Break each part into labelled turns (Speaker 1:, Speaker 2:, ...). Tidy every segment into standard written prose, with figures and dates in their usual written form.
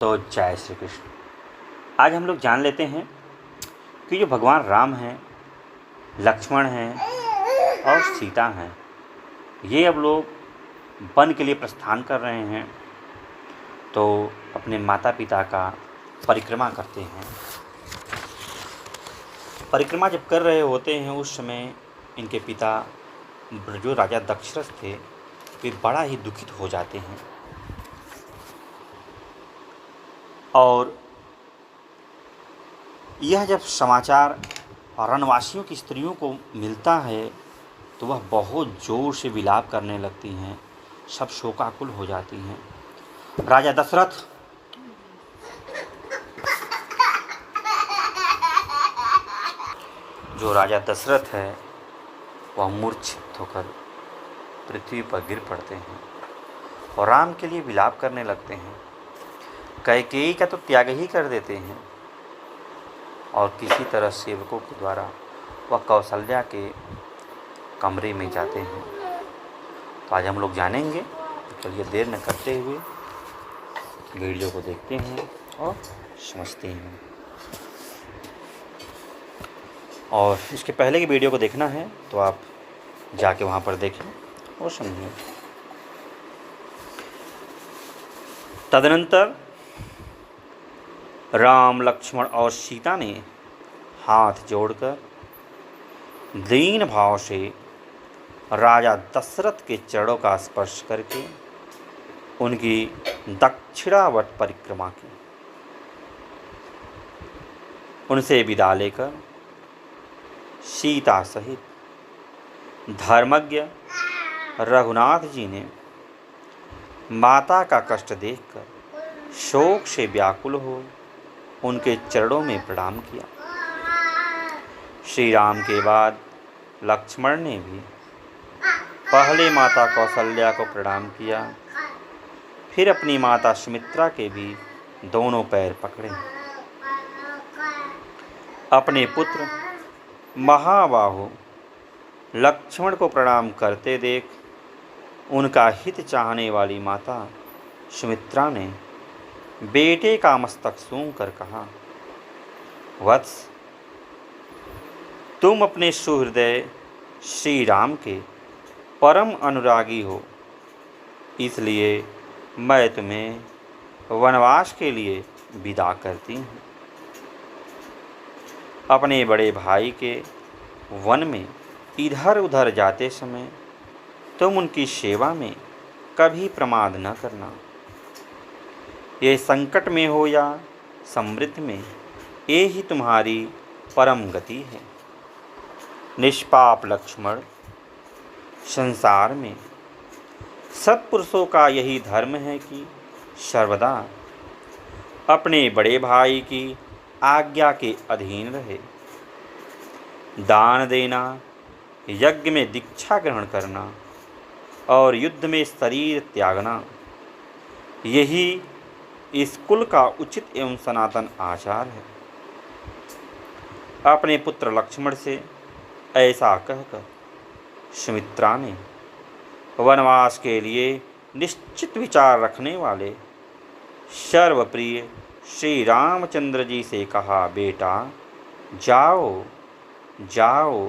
Speaker 1: तो जय श्री कृष्ण। आज हम लोग जान लेते हैं कि जो भगवान राम हैं, लक्ष्मण हैं और सीता हैं, ये अब लोग वन के लिए प्रस्थान कर रहे हैं। तो अपने माता पिता का परिक्रमा करते हैं। परिक्रमा जब कर रहे होते हैं उस समय इनके पिता जो राजा दशरथ थे वे बड़ा ही दुखित हो जाते हैं और यह जब समाचार रनवासियों की स्त्रियों को मिलता है तो वह बहुत ज़ोर से विलाप करने लगती हैं, सब शोकाकुल हो जाती हैं। राजा दशरथ जो राजा दशरथ है वह मूर्छित होकर पृथ्वी पर गिर पड़ते हैं और राम के लिए विलाप करने लगते हैं। कैकेयी का तो त्याग ही कर देते हैं और किसी तरह सेवकों के द्वारा वह कौशल्या के कमरे में जाते हैं। तो आज हम लोग जानेंगे। तो चलिए देर न करते हुए वीडियो को देखते हैं और समझते हैं। और इसके पहले की वीडियो को देखना है तो आप जाके वहाँ पर देखें और समझें। तदनंतर राम, लक्ष्मण और सीता ने हाथ जोड़कर दीन भाव से राजा दशरथ के चरणों का स्पर्श करके उनकी दक्षिणावर्त परिक्रमा की। उनसे विदा लेकर सीता सहित धर्मज्ञ रघुनाथ जी ने माता का कष्ट देखकर शोक से व्याकुल हो उनके चरणों में प्रणाम किया। श्री राम के बाद लक्ष्मण ने भी पहले माता कौशल्या को प्रणाम किया, फिर अपनी माता सुमित्रा के भी दोनों पैर पकड़े। अपने पुत्र महाबाहु लक्ष्मण को प्रणाम करते देख उनका हित चाहने वाली माता सुमित्रा ने बेटे का मस्तक सूंघ कर कहा, वत्स, तुम अपने सुहृदय श्री राम के परम अनुरागी हो, इसलिए मैं तुम्हें वनवास के लिए विदा करती हूँ। अपने बड़े भाई के वन में इधर उधर जाते समय तुम उनकी सेवा में कभी प्रमाद न करना। ये संकट में हो या समृद्धि में, ये ही तुम्हारी परम गति है। निष्पाप लक्ष्मण, संसार में सत्पुरुषों का यही धर्म है कि सर्वदा अपने बड़े भाई की आज्ञा के अधीन रहे। दान देना, यज्ञ में दीक्षा ग्रहण करना और युद्ध में शरीर त्यागना, यही इस कुल का उचित एवं सनातन आचार है। अपने पुत्र लक्ष्मण से ऐसा कहकर सुमित्रा ने वनवास के लिए निश्चित विचार रखने वाले सर्वप्रिय श्री रामचंद्र जी से कहा, बेटा जाओ जाओ,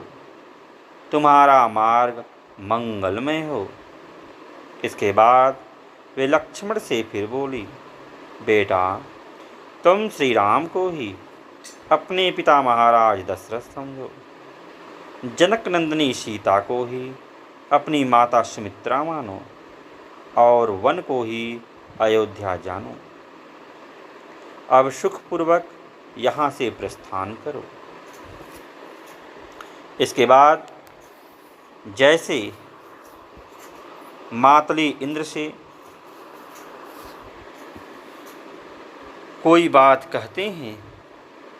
Speaker 1: तुम्हारा मार्ग मंगलमय हो। इसके बाद वे लक्ष्मण से फिर बोली, बेटा तुम श्री राम को ही अपने पिता महाराज दशरथ समझो, जनक नंदिनी सीता को ही अपनी माता सुमित्रा मानो और वन को ही अयोध्या जानो। अब सुखपूर्वक यहाँ से प्रस्थान करो। इसके बाद जैसे मातली इंद्र से कोई बात कहते हैं,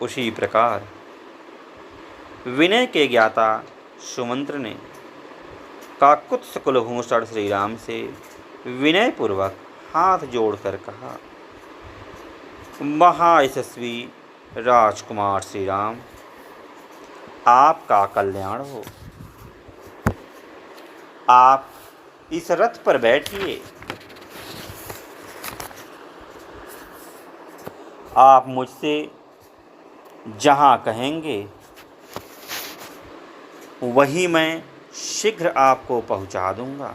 Speaker 1: उसी प्रकार विनय के ज्ञाता सुमंत्र ने काकुत्स कुलभूषण श्री राम से विनयपूर्वक हाथ जोड़कर कहा, महायशस्वी राजकुमार श्री राम, आपका कल्याण हो। आप इस रथ पर बैठिए। आप मुझसे जहाँ कहेंगे वहीं मैं शीघ्र आपको पहुँचा दूँगा।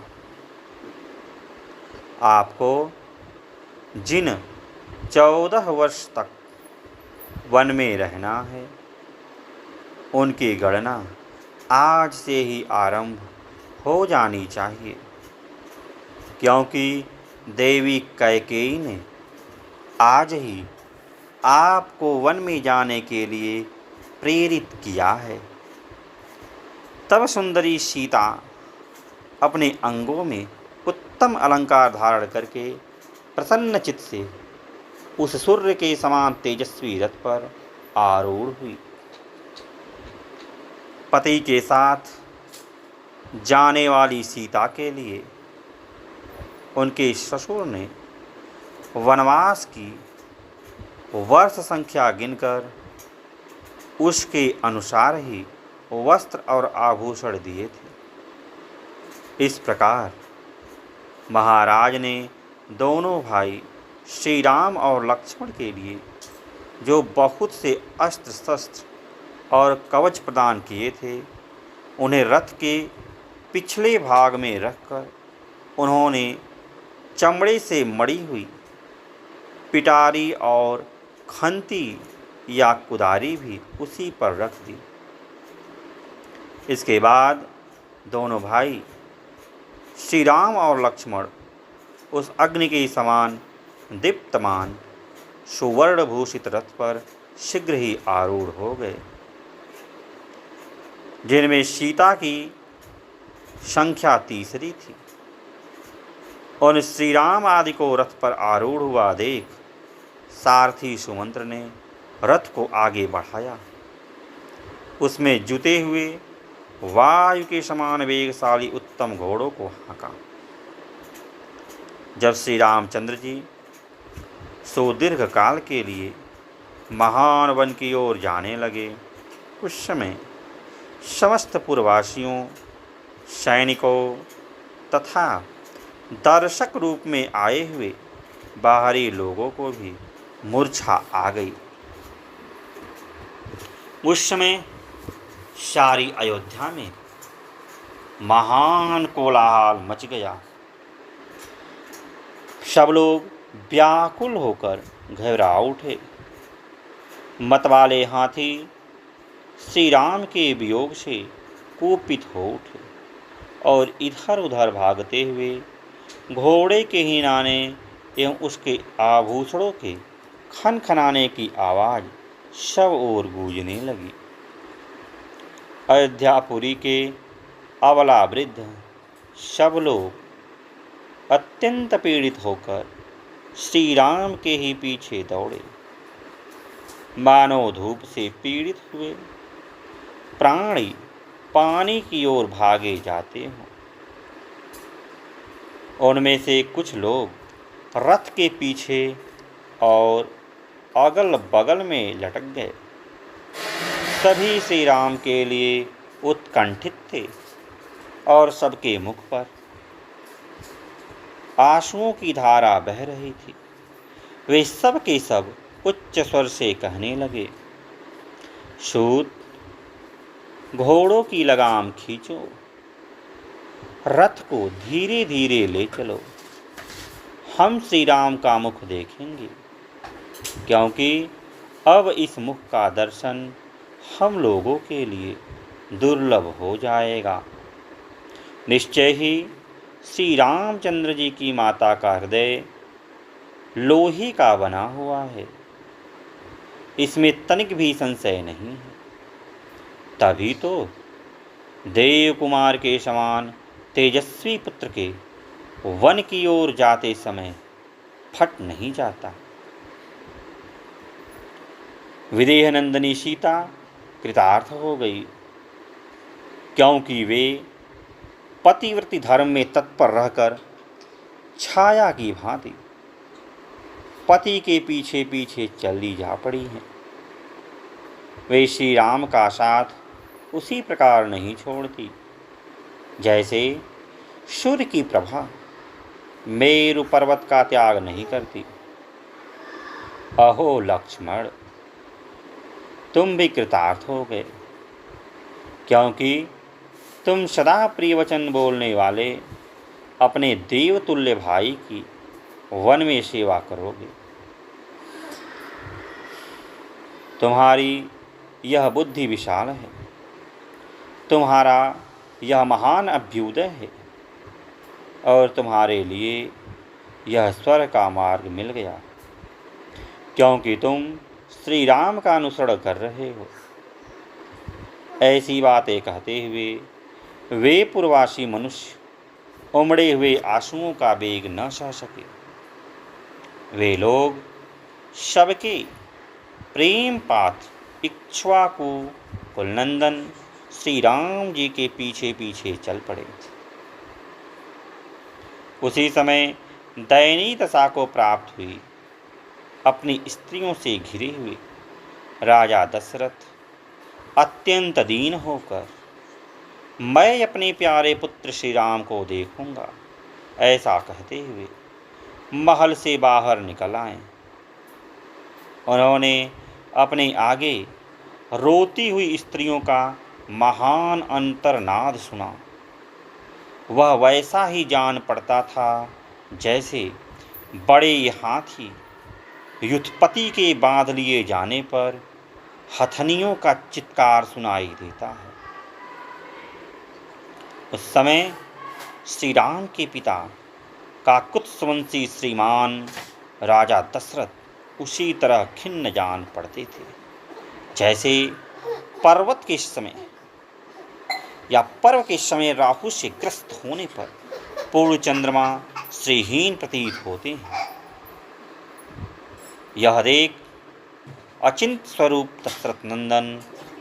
Speaker 1: आपको जिन 14 वर्ष तक वन में रहना है, उनकी गणना आज से ही आरंभ हो जानी चाहिए, क्योंकि देवी कैकेयी ने आज ही आपको वन में जाने के लिए प्रेरित किया है। तब सुंदरी सीता अपने अंगों में उत्तम अलंकार धारण करके प्रसन्नचित्त से उस सूर्य के समान तेजस्वी रथ पर आरूढ़ हुई। पति के साथ जाने वाली सीता के लिए उनके ससुर ने वनवास की वर्ष संख्या गिनकर उसके अनुसार ही वस्त्र और आभूषण दिए थे। इस प्रकार महाराज ने दोनों भाई श्री राम और लक्ष्मण के लिए जो बहुत से अस्त्र शस्त्र और कवच प्रदान किए थे, उन्हें रथ के पिछले भाग में रखकर उन्होंने चमड़े से मड़ी हुई पिटारी और खंती या कुदारी भी उसी पर रख दी। इसके बाद दोनों भाई श्री राम और लक्ष्मण उस अग्नि के समान दीप्तमान सुवर्ण भूषित रथ पर शीघ्र ही आरूढ़ हो गए, जिनमें सीता की संख्या तीसरी थी। उन श्री राम आदि को रथ पर आरूढ़ हुआ देख सारथी सुमंत्र ने रथ को आगे बढ़ाया। उसमें जुते हुए वायु के समान वेगशाली उत्तम घोड़ों को हाँका। जब श्री रामचंद्र जी सुदीर्घ काल के लिए महान वन की ओर जाने लगे, उस समय समस्त पुरवासियों, सैनिकों तथा दर्शक रूप में आए हुए बाहरी लोगों को भी मूर्छा आ गई। उस समय सारी अयोध्या में महान कोलाहल मच गया। सब लोग व्याकुल होकर घबरा उठे। मतवाले हाथी श्री राम के वियोग से कुपित हो उठे और इधर उधर भागते हुए घोड़े के हिनाने एवं उसके आभूषणों के खनखनाने की आवाज़ सब ओर गूंजने लगी। अयोध्यापुरी के अबला वृद्ध सब लोग अत्यंत पीड़ित होकर श्री राम के ही पीछे दौड़े। मानो धूप से पीड़ित हुए प्राणी पानी की ओर भागे जाते हों। उनमें से कुछ लोग रथ के पीछे और अगल बगल में लटक गए। सभी श्री राम के लिए उत्कंठित थे और सबके मुख पर आंसुओं की धारा बह रही थी। वे सब के सब उच्च स्वर से कहने लगे, सूत, घोड़ों की लगाम खींचो, रथ को धीरे धीरे ले चलो, हम श्री राम का मुख देखेंगे, क्योंकि अब इस मुख का दर्शन हम लोगों के लिए दुर्लभ हो जाएगा। निश्चय ही श्री रामचंद्र जी की माता का हृदय लोहे का बना हुआ है, इसमें तनिक भी संशय नहीं है। तभी तो देव कुमार के समान तेजस्वी पुत्र के वन की ओर जाते समय फट नहीं जाता। विदेह नंदिनी सीता कृतार्थ हो गई, क्योंकि वे पतिव्रती धर्म में तत्पर रहकर छाया की भांति पति के पीछे पीछे चली जा पड़ी हैं। वे श्री राम का साथ उसी प्रकार नहीं छोड़ती जैसे सूर्य की प्रभा मेरु पर्वत का त्याग नहीं करती। अहो लक्ष्मण, तुम भी कृतार्थ हो गए, क्योंकि तुम सदा प्रिय वचन बोलने वाले अपने देवतुल्य भाई की वन में सेवा करोगे। तुम्हारी यह बुद्धि विशाल है, तुम्हारा यह महान अभ्युदय है, और तुम्हारे लिए यह स्वर्ग का मार्ग मिल गया, क्योंकि तुम श्री राम का अनुसरण कर रहे हो। ऐसी बातें कहते हुए वे पूर्ववासी मनुष्य उमड़े हुए आंसुओं का वेग न सह सके। वे लोग सबके प्रेम पात्र इक्ष्वाकु कुलनंदन श्री राम जी के पीछे पीछे चल पड़े। उसी समय दयनीय दशा को प्राप्त हुई अपनी स्त्रियों से घिरे हुए राजा दशरथ अत्यंत दीन होकर, मैं अपने प्यारे पुत्र श्री राम को देखूंगा, ऐसा कहते हुए महल से बाहर निकल आए। उन्होंने अपने आगे रोती हुई स्त्रियों का महान अंतर्नाद सुना। वह वैसा ही जान पड़ता था जैसे बड़े हाथी युद्धपति के बांध लिए जाने पर हथनियों का चित्कार सुनाई देता है। उस समय श्री राम के पिता काकुत्स्थवंशी श्रीमान राजा दशरथ उसी तरह खिन्न जान पड़ते थे जैसे पर्वत के समय या पर्व के समय राहु से ग्रस्त होने पर पूर्ण चंद्रमा श्रीहीन प्रतीत होते हैं। यह देख अचिंत स्वरूप दशरथ नंदन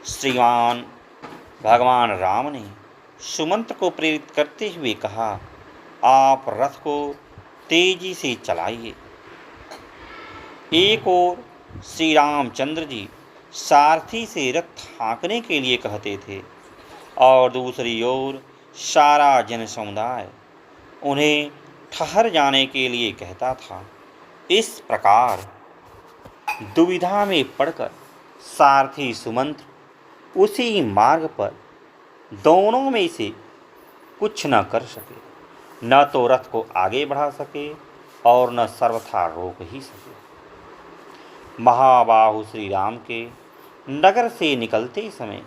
Speaker 1: श्रीमान भगवान राम ने सुमंत्र को प्रेरित करते हुए कहा, आप रथ को तेजी से चलाइए। एक ओर श्री रामचंद्र जी सारथी से रथ हाँकने के लिए कहते थे और दूसरी ओर सारा जन समुदाय उन्हें ठहर जाने के लिए कहता था। इस प्रकार दुविधा में पड़कर सारथी सुमंत्र उसी मार्ग पर दोनों में से कुछ न कर सके, न तो रथ को आगे बढ़ा सके और न सर्वथा रोक ही सके। महाबाहु श्री राम के नगर से निकलते समय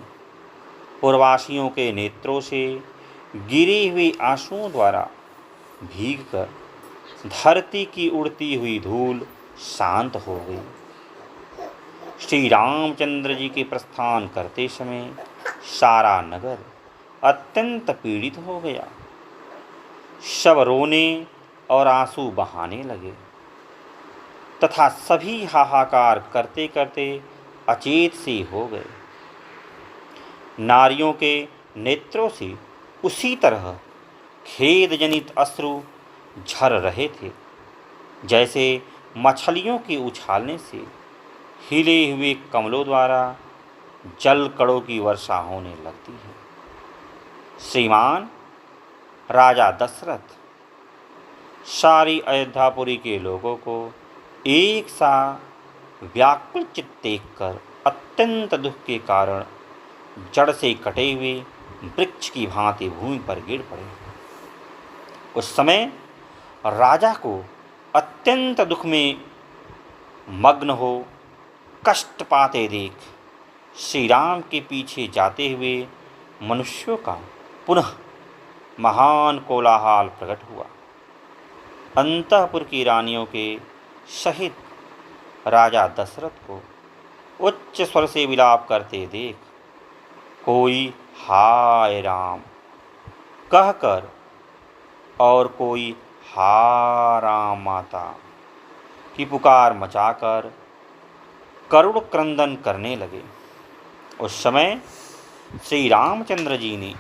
Speaker 1: पूर्ववासियों के नेत्रों से गिरी हुई आंसुओं द्वारा भीगकर धरती की उड़ती हुई धूल शांत हो गई। श्री रामचंद्र जी के प्रस्थान करते समय सारा नगर अत्यंत पीड़ित हो गया। सब रोने और आंसू बहाने लगे तथा सभी हाहाकार करते करते अचेत से हो गए। नारियों के नेत्रों से उसी तरह खेद जनित अश्रु झर रहे थे जैसे मछलियों के उछालने से हिले हुए कमलों द्वारा जल कणों की वर्षा होने लगती है। श्रीमान राजा दशरथ सारी अयोध्यापुरी के लोगों को एक सा व्याकुल चित्त देखकर अत्यंत दुख के कारण जड़ से कटे हुए वृक्ष की भांति भूमि पर गिर पड़े। उस समय राजा को अत्यंत दुख में मग्न हो कष्ट पाते देख श्री राम के पीछे जाते हुए मनुष्यों का पुनः महान कोलाहल प्रकट हुआ। अंतःपुर की रानियों के सहित राजा दशरथ को उच्च स्वर से विलाप करते देख कोई हाय राम कहकर और कोई हा राम माता की पुकार मचाकर करुण क्रंदन करने लगे। उस समय श्री रामचंद्र जी ने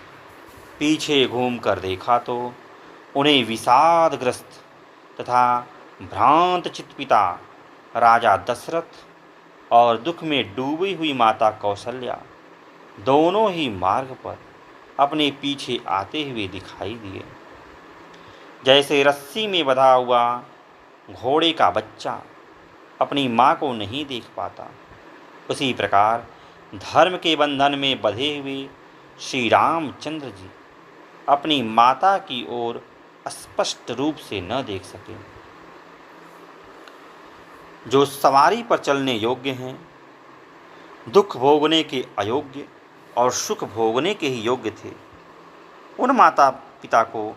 Speaker 1: पीछे घूमकर देखा तो उन्हें विषादग्रस्त तथा भ्रांत चित्त पिता राजा दशरथ और दुख में डूबी हुई माता कौशल्या दोनों ही मार्ग पर अपने पीछे आते हुए दिखाई दिए। जैसे रस्सी में बंधा हुआ घोड़े का बच्चा अपनी माँ को नहीं देख पाता, उसी प्रकार धर्म के बंधन में बंधे हुए श्री रामचंद्र जी अपनी माता की ओर स्पष्ट रूप से न देख सके। जो सवारी पर चलने योग्य हैं, दुख भोगने के अयोग्य और सुख भोगने के ही योग्य थे, उन माता पिता को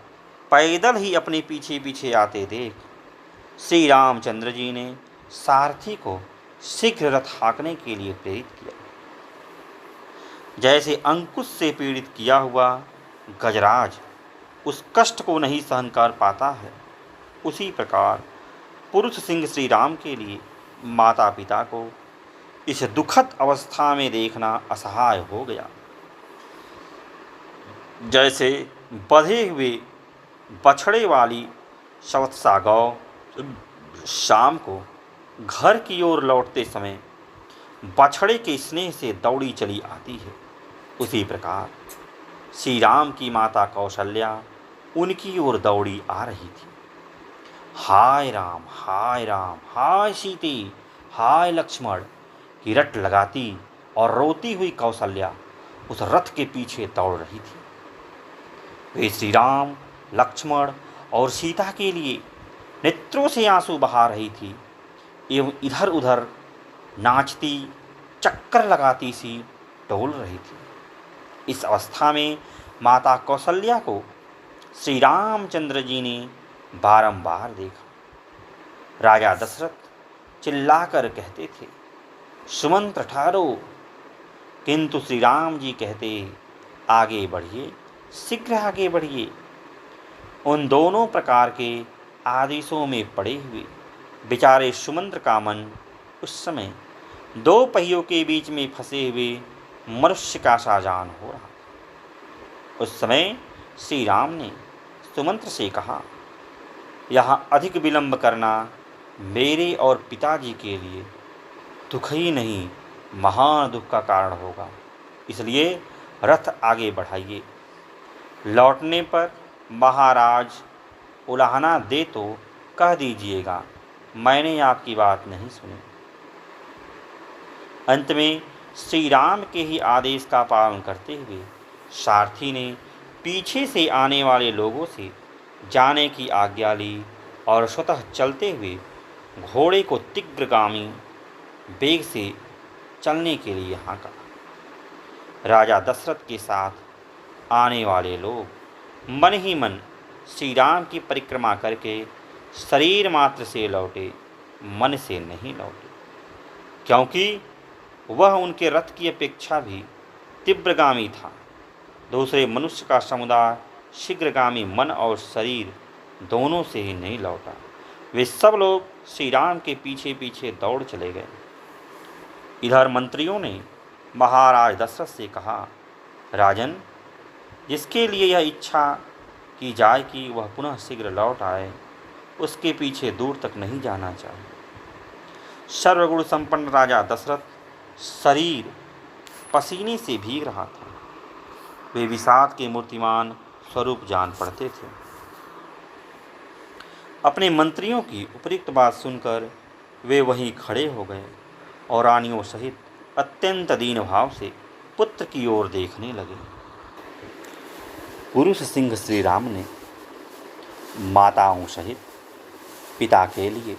Speaker 1: पैदल ही अपने पीछे पीछे आते देख श्री रामचंद्र जी ने सारथी को शीघ्र रथ हाँकने के लिए प्रेरित किया। जैसे अंकुश से पीड़ित किया हुआ गजराज उस कष्ट को नहीं सहन कर पाता है, उसी प्रकार पुरुष सिंह श्री राम के लिए माता पिता को इस दुखद अवस्था में देखना असहाय हो गया। जैसे बंधे हुए बछड़े वाली सवत्सा गौ शाम को घर की ओर लौटते समय बछड़े के स्नेह से दौड़ी चली आती है, उसी प्रकार श्री राम की माता कौशल्या उनकी ओर दौड़ी आ रही थी। हाय राम, हाय राम, हाय सीते, हाय लक्ष्मण की रट लगाती और रोती हुई कौशल्या उस रथ के पीछे दौड़ रही थी। वे श्री राम, लक्ष्मण और सीता के लिए नेत्रों से आंसू बहा रही थी एवं इधर उधर नाचती, चक्कर लगाती सी डोल रही थी। इस अवस्था में माता कौशल्या को श्री रामचंद्र जी ने बारंबार देखा। राजा दशरथ चिल्लाकर कहते थे, सुमंत्र ठहरो, किंतु श्री राम जी कहते, आगे बढ़िए, शीघ्र आगे बढ़िए। उन दोनों प्रकार के आदेशों में पड़े हुए बेचारे सुमंत्र का मन उस समय दो पहियों के बीच में फंसे हुए मनुष्य का सा जान हो रहा था। उस समय श्री राम ने सुमंत्र से कहा, यहाँ अधिक विलंब करना मेरे और पिताजी के लिए दुख ही नहीं, महान दुख का कारण होगा, इसलिए रथ आगे बढ़ाइए। लौटने पर महाराज उलाहना दे तो कह दीजिएगा मैंने आपकी बात नहीं सुनी। अंत में श्री राम के ही आदेश का पालन करते हुए सारथी ने पीछे से आने वाले लोगों से जाने की आज्ञा ली और स्वतः चलते हुए घोड़े को तीव्रगामी वेग से चलने के लिए हाँका। राजा दशरथ के साथ आने वाले लोग मन ही मन श्री राम की परिक्रमा करके शरीर मात्र से लौटे, मन से नहीं लौटे, क्योंकि वह उनके रथ की अपेक्षा भी तीव्रगामी था। दूसरे मनुष्य का समुदाय शीघ्रगामी मन और शरीर दोनों से ही नहीं लौटा। वे सब लोग श्री राम के पीछे पीछे दौड़ चले गए। इधर मंत्रियों ने महाराज दशरथ से कहा, राजन, जिसके लिए यह इच्छा की जाए कि वह पुनः शीघ्र लौट आए, उसके पीछे दूर तक नहीं जाना चाहिए। सर्वगुण संपन्न राजा दशरथ शरीर पसीने से भीग रहा था। वे विषाद के मूर्तिमान स्वरूप जान पड़ते थे। अपने मंत्रियों की उपयुक्त बात सुनकर वे वहीं खड़े हो गए और रानियों सहित अत्यंत दीन भाव से पुत्र की ओर देखने लगे। पुरुष सिंह श्री राम ने माताओं सहित पिता के लिए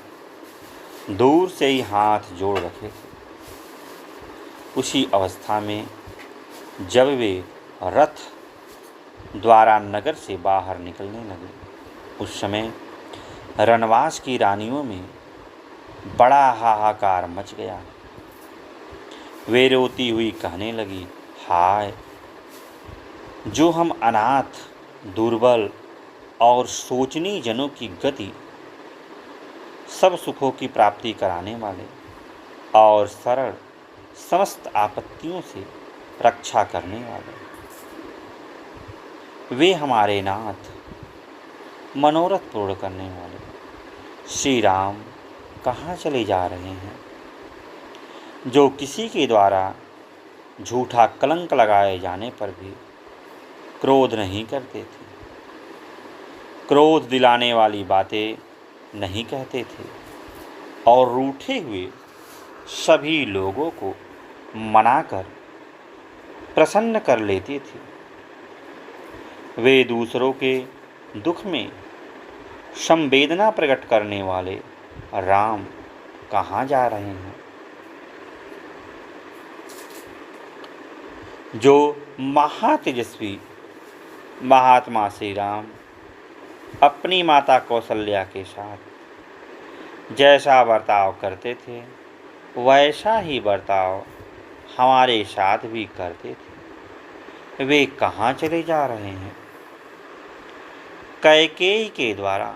Speaker 1: दूर से ही हाथ जोड़ रखे थे। उसी अवस्था में जब वे रथ द्वारा नगर से बाहर निकलने लगे, उस समय रणवास की रानियों में बड़ा हाहाकार मच गया। वे रोती हुई कहने लगी, हाय, जो हम अनाथ, दुर्बल और शोचनीय जनों की गति, सब सुखों की प्राप्ति कराने वाले और सरल समस्त आपत्तियों से रक्षा करने वाले, वे हमारे नाथ, मनोरथ पूर्ण करने वाले श्री राम कहाँ चले जा रहे हैं, जो किसी के द्वारा झूठा कलंक लगाए जाने पर भी क्रोध नहीं करते थे, क्रोध दिलाने वाली बातें नहीं कहते थे और रूठे हुए सभी लोगों को मनाकर प्रसन्न कर लेते थे। वे दूसरों के दुख में संवेदना प्रकट करने वाले राम कहाँ जा रहे हैं? जो महातेजस्वी महात्मा श्री राम अपनी माता कौशल्या के साथ जैसा बर्ताव करते थे वैसा ही बर्ताव हमारे साथ भी करते थे। वे कहाँ चले जा रहे हैं? कैकेयी के द्वारा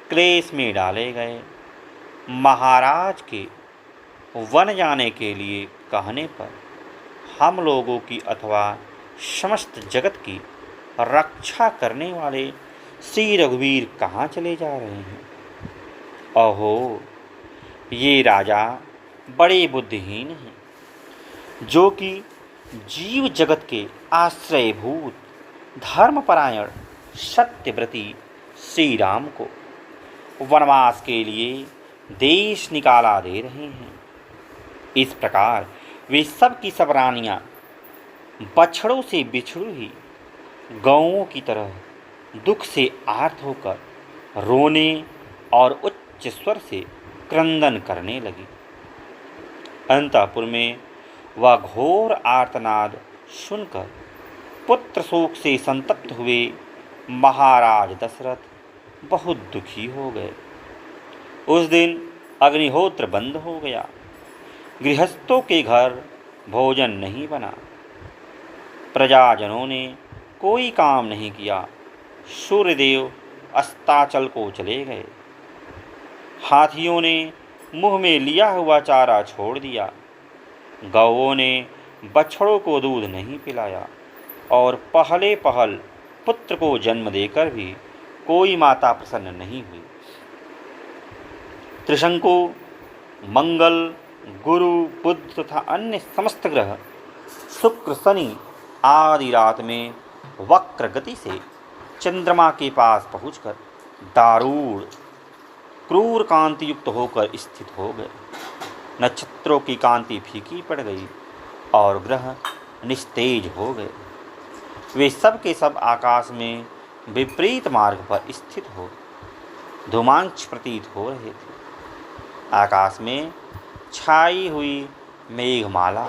Speaker 1: क्लेश में डाले गए महाराज के वन जाने के लिए कहने पर हम लोगों की अथवा समस्त जगत की रक्षा करने वाले श्री रघुवीर कहाँ चले जा रहे हैं? अहो, ये राजा बड़े बुद्धिहीन हैं, जो कि जीव जगत के आश्रयभूत धर्मपरायण सत्यव्रती श्री राम को वनवास के लिए देश निकाला दे रहे हैं। इस प्रकार वे सब की सब रानियाँ बछड़ों से बिछड़ू ही गौओं की तरह दुख से आर्त होकर रोने और उच्च स्वर से क्रंदन करने लगी। अंतःपुर में वह घोर आर्तनाद सुनकर पुत्र शोक से संतप्त हुए महाराज दशरथ बहुत दुखी हो गए। उस दिन अग्निहोत्र बंद हो गया, गृहस्थों के घर भोजन नहीं बना, प्रजाजनों ने कोई काम नहीं किया। सूर्यदेव अस्ताचल को चले गए, हाथियों ने मुंह में लिया हुआ चारा छोड़ दिया, गौओं ने बछड़ों को दूध नहीं पिलाया और पहले पहल पुत्र को जन्म देकर भी कोई माता प्रसन्न नहीं हुई। त्रिशंकु, मंगल, गुरु, बुध तथा अन्य समस्त ग्रह शुक्र, शनि आदि रात में वक्र गति से चंद्रमा के पास पहुंचकर दारूण क्रूर कांति युक्त होकर स्थित हो गए। नक्षत्रों की कांति फीकी पड़ गई और ग्रह निस्तेज हो गए। वे सब के सब आकाश में विपरीत मार्ग पर स्थित हो धूमांश प्रतीत हो रहे थे। आकाश में छाई हुई मेघमाला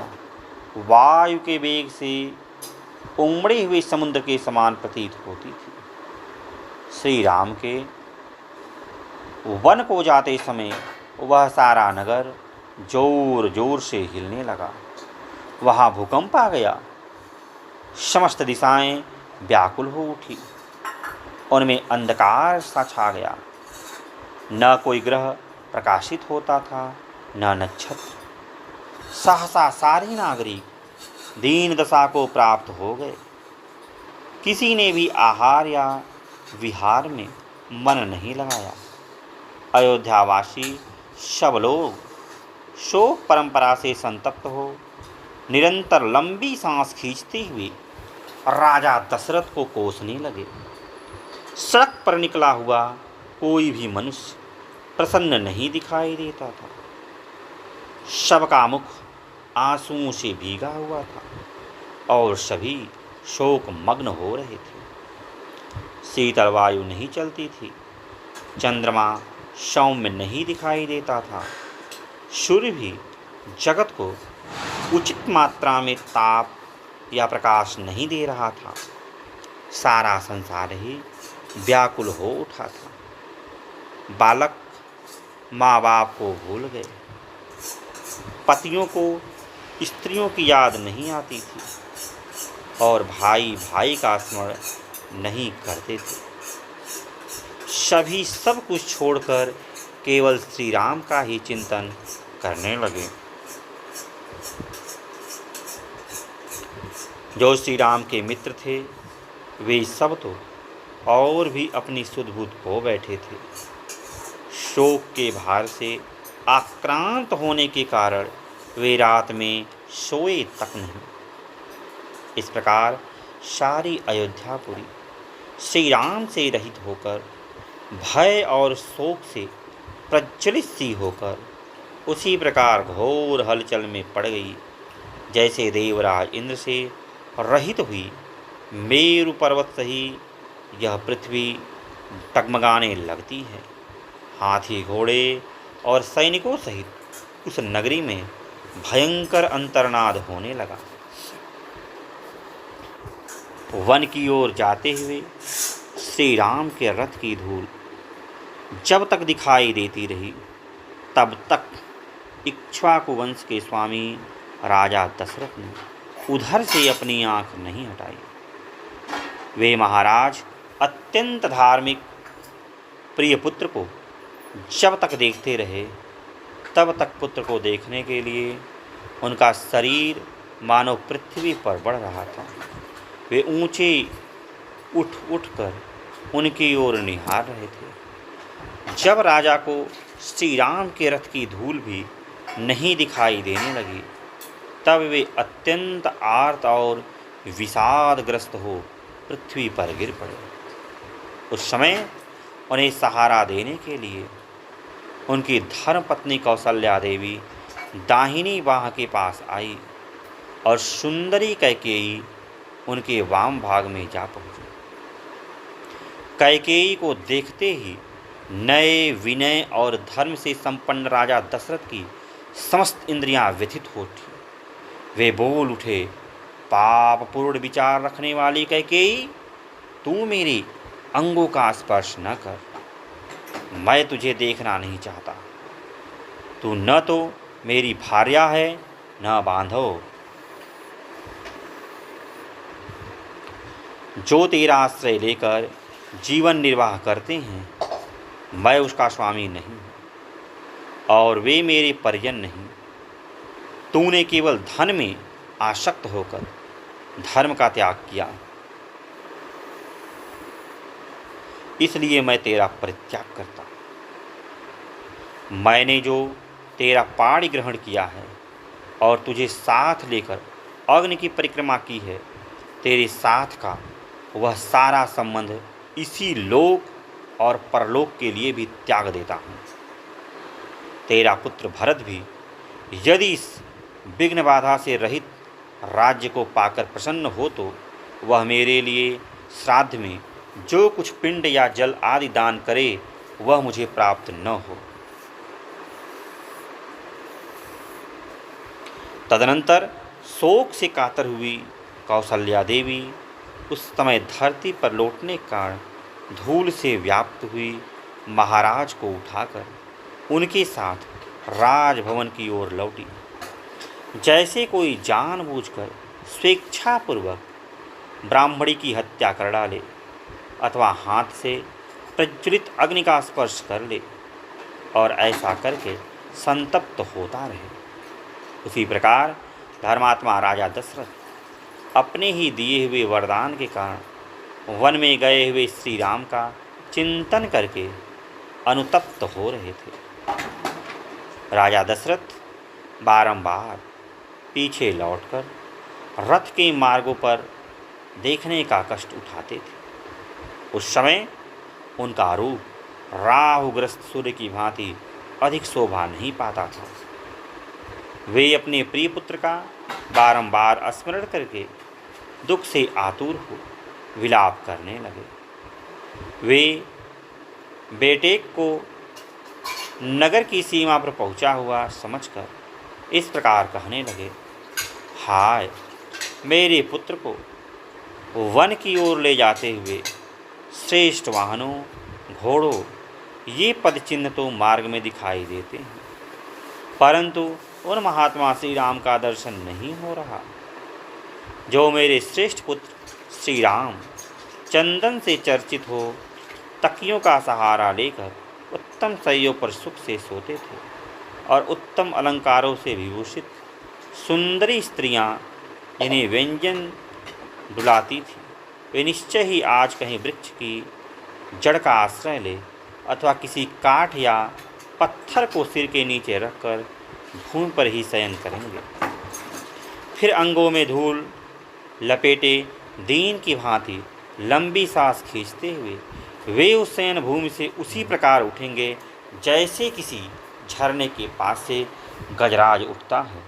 Speaker 1: वायु के वेग से उमड़े हुए समुद्र के समान प्रतीत होती थी। श्री राम के वन को जाते समय वह सारा नगर जोर जोर से हिलने लगा। वहाँ भूकंप आ गया, समस्त दिशाएं व्याकुल हो उठी, उनमें अंधकार सा छा गया। न कोई ग्रह प्रकाशित होता था, न नक्षत्र। सहसा सारे नागरिक दीन दशा को प्राप्त हो गए। किसी ने भी आहार या विहार में मन नहीं लगाया। अयोध्यावासी सब लोग शोक परंपरा से संतप्त हो निरंतर लंबी सांस खींचते हुए राजा दशरथ को कोसने लगे। सड़क पर निकला हुआ कोई भी मनुष्य प्रसन्न नहीं दिखाई देता था। सबका मुख आंसुओं से भीगा हुआ था और सभी शोक मग्न हो रहे थे। शीतल वायु नहीं चलती थी, चंद्रमा सौम्य नहीं दिखाई देता था, सूर्य भी जगत को उचित मात्रा में ताप या प्रकाश नहीं दे रहा था। सारा संसार ही व्याकुल हो उठा था। बालक माँ बाप को भूल गए, पतियों को स्त्रियों की याद नहीं आती थी और भाई भाई का स्मरण नहीं करते थे। सभी सब कुछ छोड़कर केवल श्री राम का ही चिंतन करने लगे। जो श्री राम के मित्र थे वे सब तो और भी अपनी सुध-बुध खो बैठे थे। शोक के भार से आक्रांत होने के कारण वे रात में सोए तक नहीं। इस प्रकार सारी अयोध्यापुरी श्री राम से रहित होकर भय और शोक से प्रज्वलित सी होकर उसी प्रकार घोर हलचल में पड़ गई, जैसे देवराज इंद्र से रहित हुई मेरु पर्वत सही यह पृथ्वी टगमगाने लगती है। हाथी घोड़े और सैनिकों सहित उस नगरी में भयंकर अंतर्नाद होने लगा। वन की ओर जाते हुए श्री राम के रथ की धूल जब तक दिखाई देती रही, तब तक इक्ष्वाकु वंश के स्वामी राजा दशरथ ने उधर से अपनी आंख नहीं हटाई। वे महाराज अत्यंत धार्मिक प्रिय पुत्र को जब तक देखते रहे, तब तक पुत्र को देखने के लिए उनका शरीर मानो पृथ्वी पर बढ़ रहा था। वे ऊंचे उठ कर उनकी ओर निहार रहे थे। जब राजा को श्री राम के रथ की धूल भी नहीं दिखाई देने लगी, तब वे अत्यंत आर्त और विषादग्रस्त हो पृथ्वी पर गिर पड़े। उस समय उन्हें सहारा देने के लिए उनकी धर्मपत्नी कौसल्या देवी दाहिनी बाह के पास आई और सुंदरी कैकेयी उनके वाम भाग में जा पहुंची। कैकेयी को देखते ही नए विनय और धर्म से संपन्न राजा दशरथ की समस्त इंद्रियां व्यथित हो उठी। वे बोल उठे, पापपूर्ण विचार रखने वाली कैकेयी, तू मेरे अंगों का स्पर्श न कर। मैं तुझे देखना नहीं चाहता। तू न तो मेरी भार्या है न बांधो। जो तेरा आश्रय लेकर जीवन निर्वाह करते हैं, मैं उसका स्वामी नहीं और वे मेरे परिजन नहीं। तूने केवल धन में आसक्त होकर धर्म का त्याग किया, इसलिए मैं तेरा परित्याग करता। मैंने जो तेरा पाणी ग्रहण किया है और तुझे साथ लेकर अग्नि की परिक्रमा की है, तेरे साथ का वह सारा संबंध इसी लोक और परलोक के लिए भी त्याग देता हूँ। तेरा पुत्र भरत भी यदि इस विघ्न बाधा से रहित राज्य को पाकर प्रसन्न हो, तो वह मेरे लिए श्राद्ध में जो कुछ पिंड या जल आदि दान करे, वह मुझे प्राप्त न हो। तदनंतर शोक से कातर हुई कौसल्या देवी उस समय धरती पर लौटने के कारण धूल से व्याप्त हुई महाराज को उठाकर उनके साथ राजभवन की ओर लौटी। जैसे कोई जानबूझकर स्वेच्छापूर्वक ब्राह्मणी की हत्या कर डाले अथवा हाथ से प्रज्वलित अग्नि का स्पर्श कर ले और ऐसा करके संतप्त होता रहे, उसी प्रकार धर्मात्मा राजा दशरथ अपने ही दिए हुए वरदान के कारण वन में गए हुए श्री राम का चिंतन करके अनुतप्त हो रहे थे। राजा दशरथ बारंबार पीछे लौटकर रथ के मार्गों पर देखने का कष्ट उठाते थे। उस समय उनका रूप राहुग्रस्त सूर्य की भांति अधिक शोभा नहीं पाता था। वे अपने प्रिय पुत्र का बारंबार स्मरण करके दुख से आतुर हो विलाप करने लगे। वे बेटे को नगर की सीमा पर पहुंचा हुआ समझकर इस प्रकार कहने लगे, हाय, मेरे पुत्र को वन की ओर ले जाते हुए श्रेष्ठ वाहनों, घोड़ों, ये पदचिन्ह तो मार्ग में दिखाई देते हैं, परंतु उन महात्मा श्री राम का दर्शन नहीं हो रहा। जो मेरे श्रेष्ठ पुत्र श्री राम चंदन से चर्चित हो तकियों का सहारा लेकर उत्तम शैयों पर सुख से सोते थे और उत्तम अलंकारों से विभूषित सुंदरी स्त्रियां जिन्हें व्यंजन डुलाती थी, वे निश्चय ही आज कहीं वृक्ष की जड़ का आश्रय ले अथवा किसी काठ या पत्थर को सिर के नीचे रखकर भूमि पर ही शयन करेंगे। फिर अंगों में धूल लपेटे दीन की भांति लंबी सांस खींचते हुए वे उस शयन भूमि से उसी प्रकार उठेंगे जैसे किसी झरने के पास से गजराज उठता है।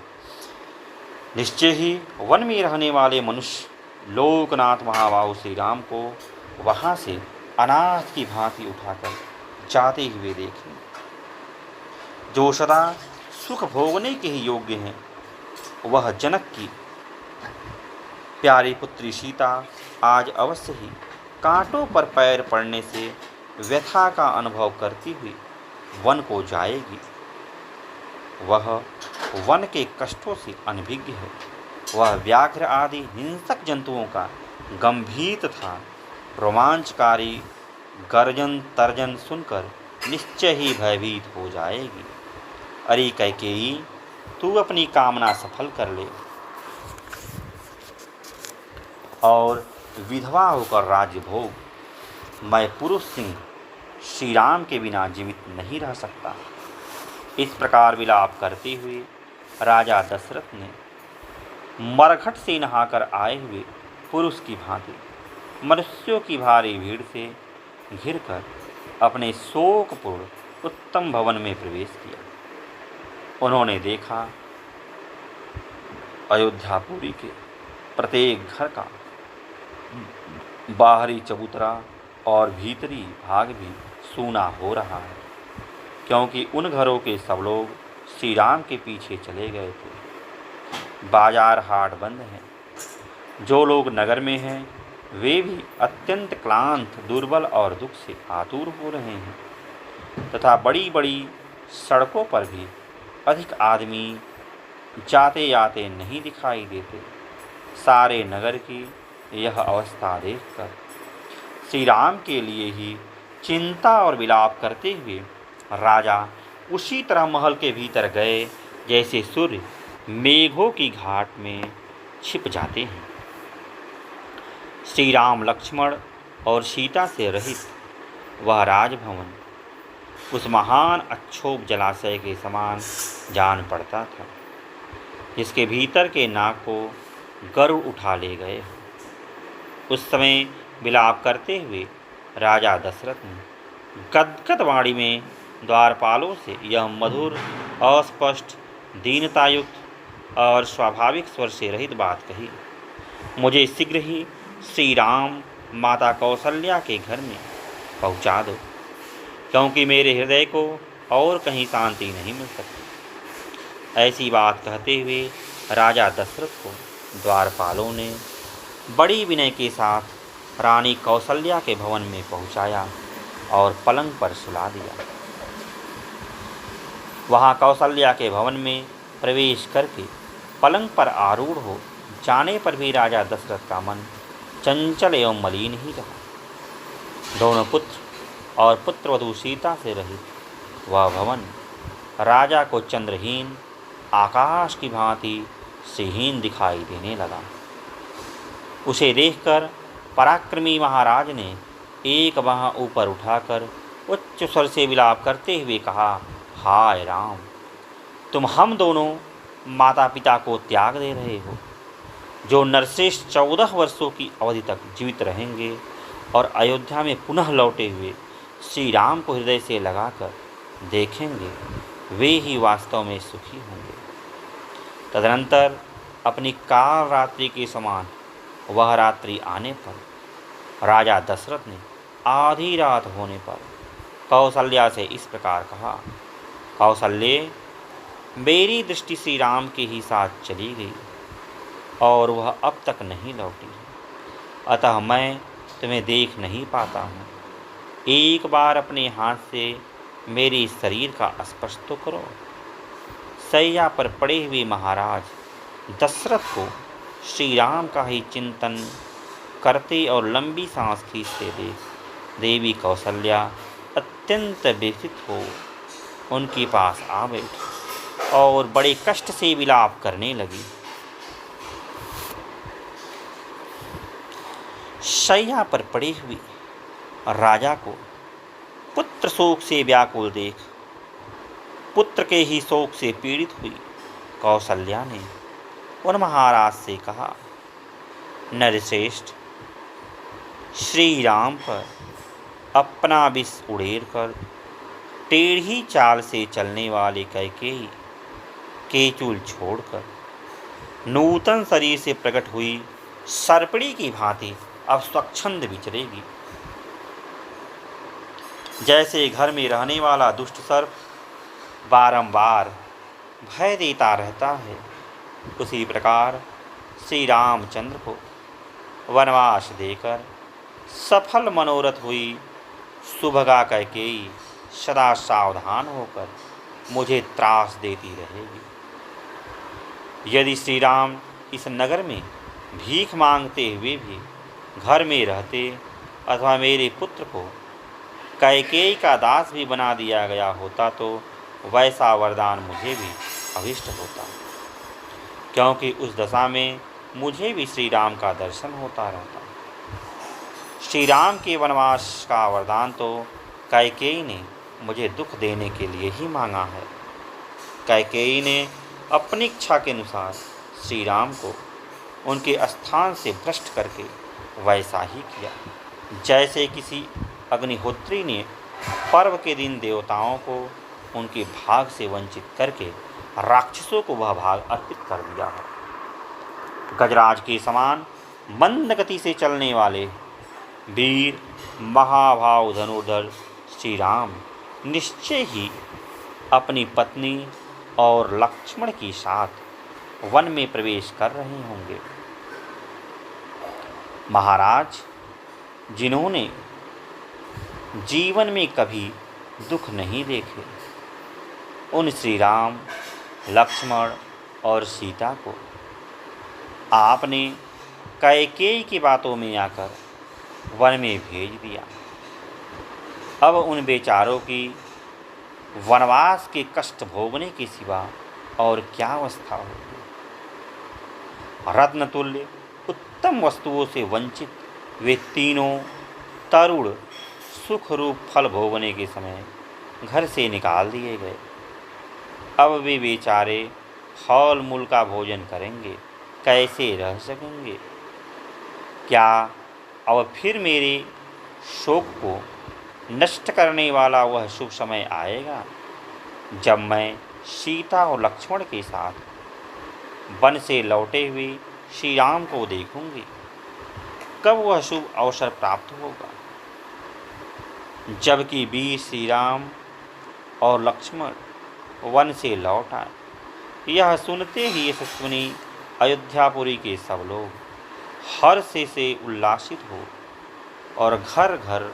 Speaker 1: निश्चय ही वन में रहने वाले मनुष्य लोकनाथ महाबाहु श्री राम को वहाँ से अनाथ की भांति उठाकर जाते हुए देखें। जो सदा सुख भोगने के ही योग्य हैं, वह जनक की प्यारी पुत्री सीता आज अवश्य ही कांटों पर पैर पड़ने से व्यथा का अनुभव करती हुई वन को जाएगी। वह वन के कष्टों से अनभिज्ञ है। वह व्याघ्र आदि हिंसक जंतुओं का गंभीर तथा रोमांचकारी गर्जन तर्जन सुनकर निश्चय ही भयभीत हो जाएगी। अरे कैकेयी, तू अपनी कामना सफल कर ले और विधवा होकर राज्य भोग। मैं पुरुष सिंह श्री राम के बिना जीवित नहीं रह सकता। इस प्रकार विलाप करते हुए राजा दशरथ ने मरघट से नहाकर आए हुए पुरुष की भांति मनुष्यों की भारी भीड़ से घिरकर अपने शोकपूर्ण उत्तम भवन में प्रवेश किया। उन्होंने देखा अयोध्यापुरी के प्रत्येक घर का बाहरी चबूतरा और भीतरी भाग भी सूना हो रहा है, क्योंकि उन घरों के सब लोग श्री राम के पीछे चले गए थे। बाजार हाट बंद हैं। जो लोग नगर में हैं वे भी अत्यंत क्लांत, दुर्बल और दुख से आतुर हो रहे हैं तथा बड़ी बड़ी सड़कों पर भी अधिक आदमी जाते आते नहीं दिखाई देते। सारे नगर की यह अवस्था देखकर श्री राम के लिए ही चिंता और विलाप करते हुए राजा उसी तरह महल के भीतर गए जैसे सूर्य मेघों की घाट में छिप जाते हैं। श्री राम, लक्ष्मण और सीता से रहित वह राजभवन उस महान अक्षोभ जलाशय के समान जान पड़ता था, जिसके भीतर के नाग को गरुड़ उठा ले गए। उस समय विलाप करते हुए राजा दशरथ ने गदगद वाणी में द्वारपालों से यह मधुर, अस्पष्ट, दीनतायुक्त और स्वाभाविक स्वर से रहित बात कही। मुझे शीघ्र ही श्री राम माता कौसल्या के घर में पहुंचा दो, क्योंकि मेरे हृदय को और कहीं शांति नहीं मिल सकती। ऐसी बात कहते हुए राजा दशरथ को द्वारपालों ने बड़ी विनय के साथ रानी कौसल्या के भवन में पहुंचाया और पलंग पर सुला दिया। वहां कौसल्या के भवन में प्रवेश करके पलंग पर आरूढ़ हो जाने पर भी राजा दशरथ का मन चंचल एवं मलिन ही रहा। दोनों पुत्र और पुत्रवधू सीता से रहित वह भवन राजा को चंद्रहीन, आकाश की भांति सेहीन दिखाई देने लगा। उसे देखकर पराक्रमी महाराज ने एक बाह ऊपर उठाकर उच्च स्वर से विलाप करते हुए कहा, हाय राम, तुम हम दोनों माता पिता को त्याग दे रहे हो, जो नरश्रेष्ठ 14 वर्षों की अवधि तक जीवित रहेंगे और अयोध्या में पुनः लौटे हुए श्री राम को हृदय से लगाकर देखेंगे, वे ही वास्तव में सुखी होंगे। तदनंतर अपनी काल रात्रि के समान वह रात्रि आने पर राजा दशरथ ने आधी रात होने पर कौसल्या से इस प्रकार कहा, कौसल्ये, मेरी दृष्टि श्री राम के ही साथ चली गई और वह अब तक नहीं लौटी, अतः मैं तुम्हें देख नहीं पाता हूँ। एक बार अपने हाथ से मेरे शरीर का स्पर्श तो करो। सैया पर पड़े हुए महाराज दशरथ को श्री राम का ही चिंतन करते और लंबी सांस खींचते देख देवी कौसल्या अत्यंत व्यथित हो उनके पास आ बैठी और बड़े कष्ट से विलाप करने लगी। शैया पर पड़े हुए राजा को पुत्र शोक से व्याकुल देख पुत्र के ही शोक से पीड़ित हुई कौसल्या ने उन महाराज से कहा, नरश्रेष्ठ, श्री राम पर अपना विष उड़ेर कर टेढ़ी चाल से चलने वाले कैकेयी के चूल छोड़कर नूतन शरीर से प्रकट हुई सर्पिणी की भांति अब स्वच्छंद विचरेगी। जैसे घर में रहने वाला दुष्ट सर्प बारंबार भय देता रहता है, उसी प्रकार श्री रामचंद्र को वनवास देकर सफल मनोरथ हुई सुभगा कैकेयी सदा सावधान होकर मुझे त्रास देती रहेगी। यदि श्री राम इस नगर में भीख मांगते हुए भी घर में रहते अथवा मेरे पुत्र को कैकेयी का दास भी बना दिया गया होता तो वैसा वरदान मुझे भी अभिष्ट होता, क्योंकि उस दशा में मुझे भी श्री राम का दर्शन होता रहता। श्री राम के वनवास का वरदान तो कैकेयी ने मुझे दुख देने के लिए ही मांगा है। कैकेयी ने अपनी इच्छा के अनुसार श्री राम को उनके स्थान से भ्रष्ट करके वैसा ही किया, जैसे किसी अग्निहोत्री ने पर्व के दिन देवताओं को उनके भाग से वंचित करके राक्षसों को वह भाग अर्पित कर दिया है। गजराज के समान मंद गति से चलने वाले वीर महाभाव धनुर्धर श्री राम निश्चय ही अपनी पत्नी और लक्ष्मण के साथ वन में प्रवेश कर रहे होंगे। महाराज, जिन्होंने जीवन में कभी दुख नहीं देखे, उन श्री राम, लक्ष्मण और सीता को आपने कैकेयी की बातों में आकर वन में भेज दिया। अब उन बेचारों की वनवास के कष्ट भोगने के सिवा और क्या अवस्था होगी। रत्नतुल्य उत्तम वस्तुओं से वंचित वे तीनों तरुण सुख रूप फल भोगने के समय घर से निकाल दिए गए। अब वे बेचारे फल मूल का भोजन करेंगे, कैसे रह सकेंगे? क्या अब फिर मेरे शोक को नष्ट करने वाला वह शुभ समय आएगा जब मैं सीता और लक्ष्मण के साथ वन से लौटे हुए श्री राम को देखूंगी? कब वह शुभ अवसर प्राप्त होगा जबकि वीर श्री राम और लक्ष्मण वन से लौट आए? यह सुनते ही यशस्विनी अयोध्यापुरी के सब लोग हर्ष से उल्लासित हो और घर घर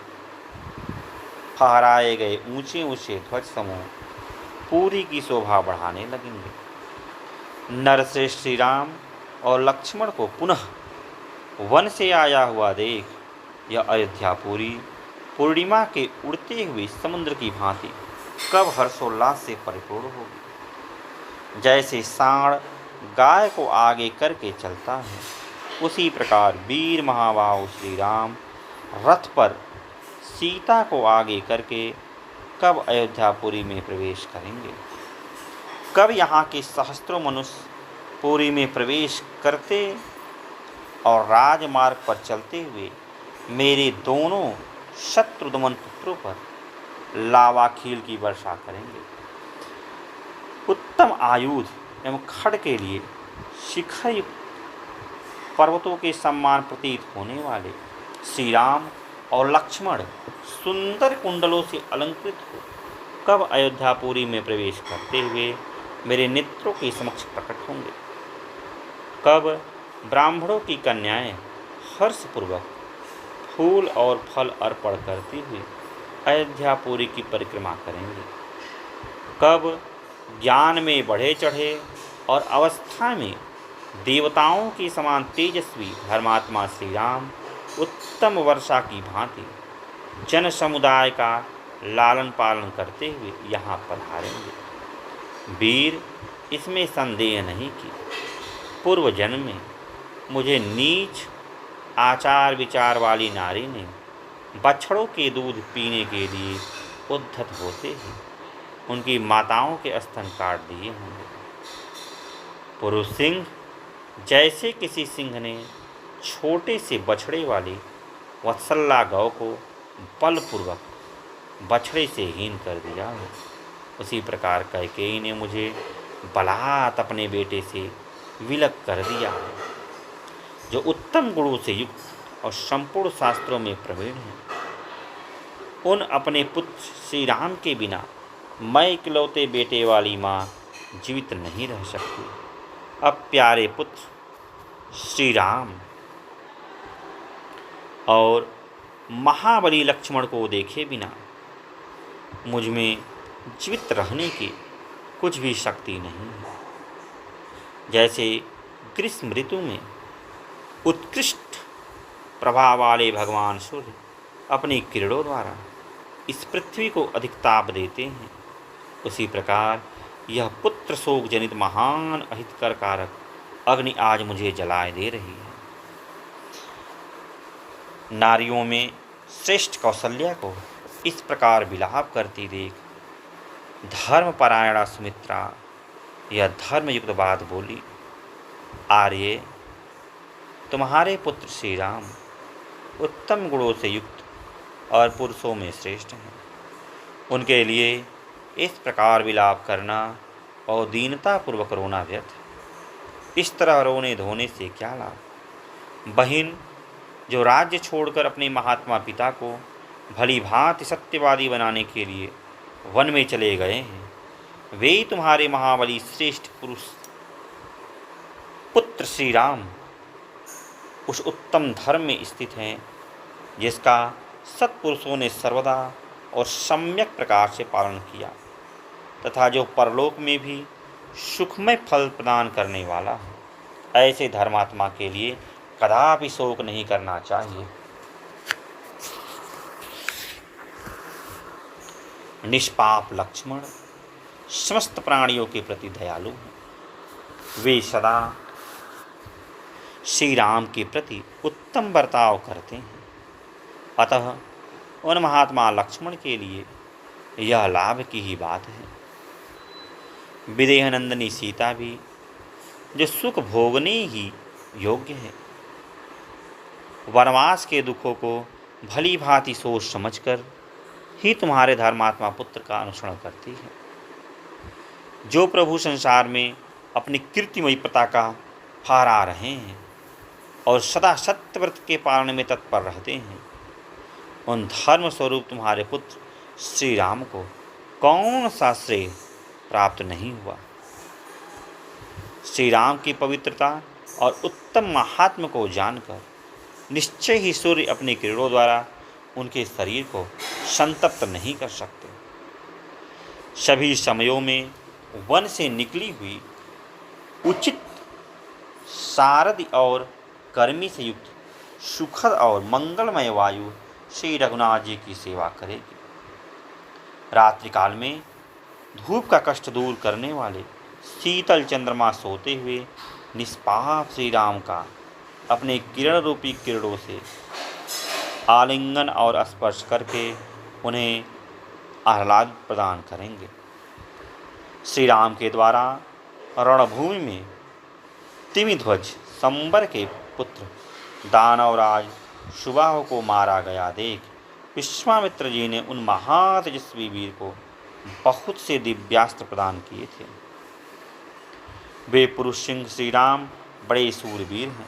Speaker 1: फहराए गए ऊंचे ऊंचे ध्वज समूह पूरी की शोभा बढ़ाने लगेंगे। नरश्रेष्ठ श्री राम और लक्ष्मण को पुनः वन से आया हुआ देख यह अयोध्यापुरी पूर्णिमा के उड़ते हुए समुद्र की भांति कब हर्षोल्लास से परिपूर्ण होगी। जैसे सांड गाय को आगे करके चलता है, उसी प्रकार वीर महाबाहु श्री राम रथ पर सीता को आगे करके कब अयोध्यापुरी में प्रवेश करेंगे। कब यहाँ के सहस्त्रों मनुष्य पुरी में प्रवेश करते और राजमार्ग पर चलते हुए मेरे दोनों शत्रुदमन पुत्रों पर लावाखील की वर्षा करेंगे। उत्तम आयुध एवं खड़ के लिए शिखर पर्वतों के सम्मान प्रतीत होने वाले श्री राम और लक्ष्मण सुंदर कुंडलों से अलंकृत हो कब अयोध्यापुरी में प्रवेश करते हुए मेरे नेत्रों के समक्ष प्रकट होंगे। कब ब्राह्मणों की कन्याएं हर्षपूर्वक फूल और फल अर्पण करती हुई अयोध्यापुरी की परिक्रमा करेंगे। कब ज्ञान में बढ़े चढ़े और अवस्था में देवताओं के समान तेजस्वी धर्मात्मा श्री राम उत्तम वर्षा की भांति जन समुदाय का लालन पालन करते हुए यहाँ पधारेंगे। वीर, इसमें संदेह नहीं कि पूर्व जन्म में मुझे नीच आचार विचार वाली नारी ने बछड़ों के दूध पीने के लिए उद्धत होते ही उनकी माताओं के स्तन काट दिए होंगे। पुरुष सिंह जैसे किसी सिंह ने छोटे से बछड़े वाली वत्सला गौ को बलपूर्वक बछड़े से हीन कर दिया हो, उसी प्रकार कैकेयी ने मुझे बलात् अपने बेटे से विलग कर दिया है, जो उत्तम गुणों से युक्त और संपूर्ण शास्त्रों में प्रवीण है। उन अपने पुत्र श्री राम के बिना मैं इकलौते बेटे वाली माँ जीवित नहीं रह सकती। अब प्यारे पुत्र श्री राम और महाबली लक्ष्मण को देखे बिना मुझ में जीवित रहने की कुछ भी शक्ति नहीं है। जैसे ग्रीष्म ऋतु में उत्कृष्ट प्रभाव वाले भगवान सूर्य अपनी किरणों द्वारा इस पृथ्वी को अधिक ताप देते हैं, उसी प्रकार यह पुत्र शोक जनित महान अहितकर कारक अग्नि आज मुझे जलाए दे रही है। नारियों में श्रेष्ठ कौशल्या को इस प्रकार विलाप करती देख धर्मपरायणा सुमित्रा यह धर्मयुक्त बात बोली, आर्य, तुम्हारे पुत्र श्री राम उत्तम गुणों से युक्त और पुरुषों में श्रेष्ठ हैं। उनके लिए इस प्रकार विलाप करना और दीनतापूर्वक रोना व्यर्थ। इस तरह रोने धोने से क्या लाभ। बहिन, जो राज्य छोड़कर अपने महात्मा पिता को भली भांति सत्यवादी बनाने के लिए वन में चले गए हैं, वे ही तुम्हारे महाबली श्रेष्ठ पुरुष पुत्र श्री राम उस उत्तम धर्म में स्थित हैं जिसका सत्पुरुषों ने सर्वदा और सम्यक प्रकार से पालन किया तथा जो परलोक में भी सुखमय फल प्रदान करने वाला है। ऐसे धर्मात्मा के लिए कदापि शोक नहीं करना चाहिए। निष्पाप लक्ष्मण समस्त प्राणियों के प्रति दयालु हैं। वे सदा श्री राम के प्रति उत्तम बर्ताव करते हैं। अतः उन महात्मा लक्ष्मण के लिए यह लाभ की ही बात है। विदेहनंदिनी सीता भी जो सुख भोगने ही योग्य है, वनवास के दुखों को भली भांति सोच समझकर ही तुम्हारे धर्मात्मा पुत्र का अनुसरण करती है। जो प्रभु संसार में अपनी कीर्तिमयी पताका फहरा रहे हैं और सदा सत्यव्रत के पालन में तत्पर रहते हैं, उन धर्म स्वरूप तुम्हारे पुत्र श्री राम को कौन सा श्रेय प्राप्त नहीं हुआ। श्री राम की पवित्रता और उत्तम महात्म को जानकर निश्चय ही सूर्य अपनी किरणों द्वारा उनके शरीर को संतप्त नहीं कर सकते। सभी समयों में वन से निकली हुई उचित सारथी और कर्मी से युक्त सुखद और मंगलमय वायु श्री रघुनाथ जी की सेवा करेगी। रात्रिकाल में धूप का कष्ट दूर करने वाले शीतल चंद्रमा सोते हुए निष्पाप श्री राम का अपने किरण रूपी किरणों से आलिंगन और स्पर्श करके उन्हें आह्लाद प्रदान करेंगे। श्री राम के द्वारा रणभूमि में तिमिध्वज संबर के पुत्र दानवराज सुबाहु को मारा गया देख विश्वामित्र जी ने उन महातेजस्वी वीर को बहुत से दिव्यास्त्र प्रदान किए थे। वे पुरुष सिंह श्री राम बड़े सूरवीर हैं।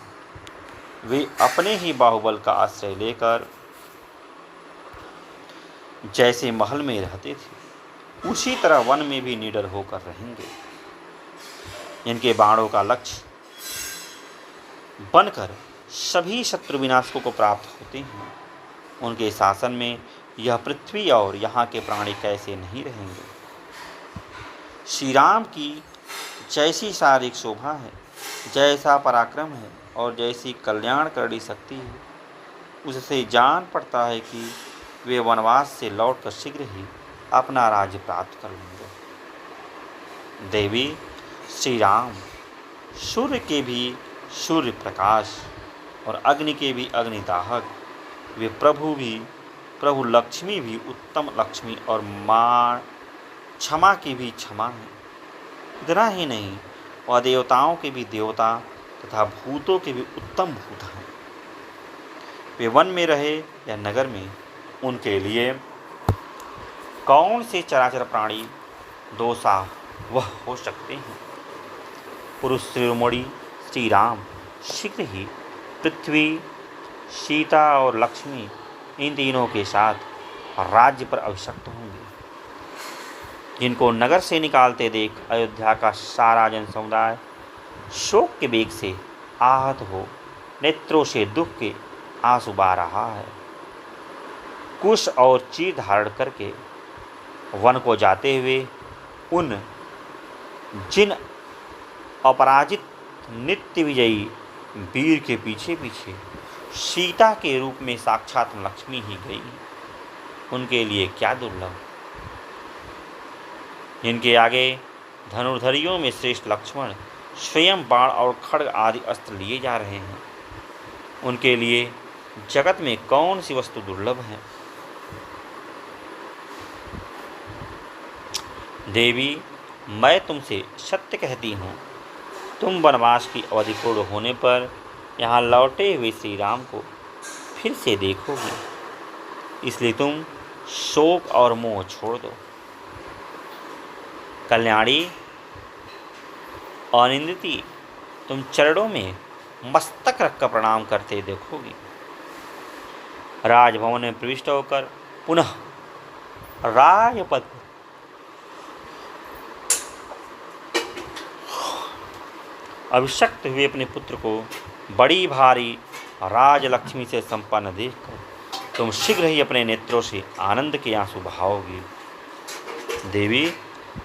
Speaker 1: वे अपने ही बाहुबल का आश्रय लेकर जैसे महल में रहते थे उसी तरह वन में भी निडर होकर रहेंगे। इनके बाणों का लक्ष्य बनकर सभी शत्रु विनाशकों को प्राप्त होते हैं। उनके शासन में यह पृथ्वी और यहाँ के प्राणी कैसे नहीं रहेंगे। श्री राम की जैसी शारीरिक शोभा है, जैसा पराक्रम है और जैसी कल्याणकरणी शक्ति है, उससे जान पड़ता है कि वे वनवास से लौटकर शीघ्र ही अपना राज्य प्राप्त कर लेंगे। देवी, श्री राम सूर्य के भी सूर्य प्रकाश और अग्नि के भी अग्निदाहक, वे प्रभु लक्ष्मी भी उत्तम लक्ष्मी और माँ क्षमा की भी क्षमा है। इतना ही नहीं, वह देवताओं के भी देवता तथा भूतों के भी उत्तम भूत हैं। वे वन में रहे या नगर में, उनके लिए कौन से चराचर प्राणी दोषा वह हो सकते हैं। पुरुष शिरोमणि श्री राम शीघ्र ही पृथ्वी, सीता और लक्ष्मी इन तीनों के साथ राज्य पर अभिषिक्त होंगे, जिनको नगर से निकालते देख अयोध्या का सारा जन समुदाय शोक के वेग से आहत हो नेत्रों से दुख के आंसू बहा रहा है। कुश और चीर धारण करके वन को जाते हुए उन जिन अपराजित नित्य विजयी वीर के पीछे पीछे सीता के रूप में साक्षात लक्ष्मी ही गई, उनके लिए क्या दुर्लभ। जिनके आगे धनुर्धरियों में श्रेष्ठ लक्ष्मण स्वयं बाण और खड्ग आदि अस्त्र लिए जा रहे हैं, उनके लिए जगत में कौन सी वस्तु दुर्लभ है। देवी, मैं तुमसे सत्य कहती हूँ, तुम वनवास की अवधि पूर्ण होने पर यहाँ लौटे हुए श्री राम को फिर से देखोगी, इसलिए तुम शोक और मोह छोड़ दो। कल्याणी अनिंदिती, तुम चरणों में मस्तक रखकर प्रणाम करते देखोगी। राजभवन में प्रविष्ट होकर पुनः राजपद अभिषक्त हुए अपने पुत्र को बड़ी भारी राजलक्ष्मी से संपन्न देखकर तुम शीघ्र ही अपने नेत्रों से आनंद के आंसू बहाओगी। देवी,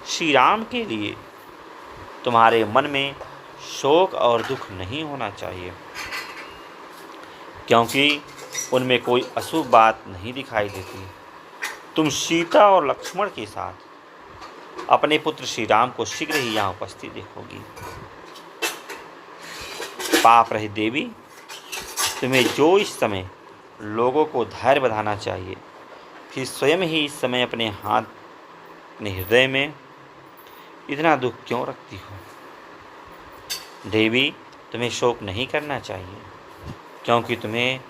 Speaker 1: श्री राम के लिए तुम्हारे मन में शोक और दुख नहीं होना चाहिए, क्योंकि उनमें कोई अशुभ बात नहीं दिखाई देती। तुम सीता और लक्ष्मण के साथ अपने पुत्र श्री राम को शीघ्र ही यहाँ उपस्थित देखोगी। पाप रहित देवी, तुम्हें जो इस समय लोगों को धैर्य बंधाना चाहिए, फिर स्वयं ही इस समय अपने हाथ अपने हृदय में इतना दुख क्यों रखती हो। देवी, तुम्हें शोक नहीं करना चाहिए, क्योंकि तुम्हें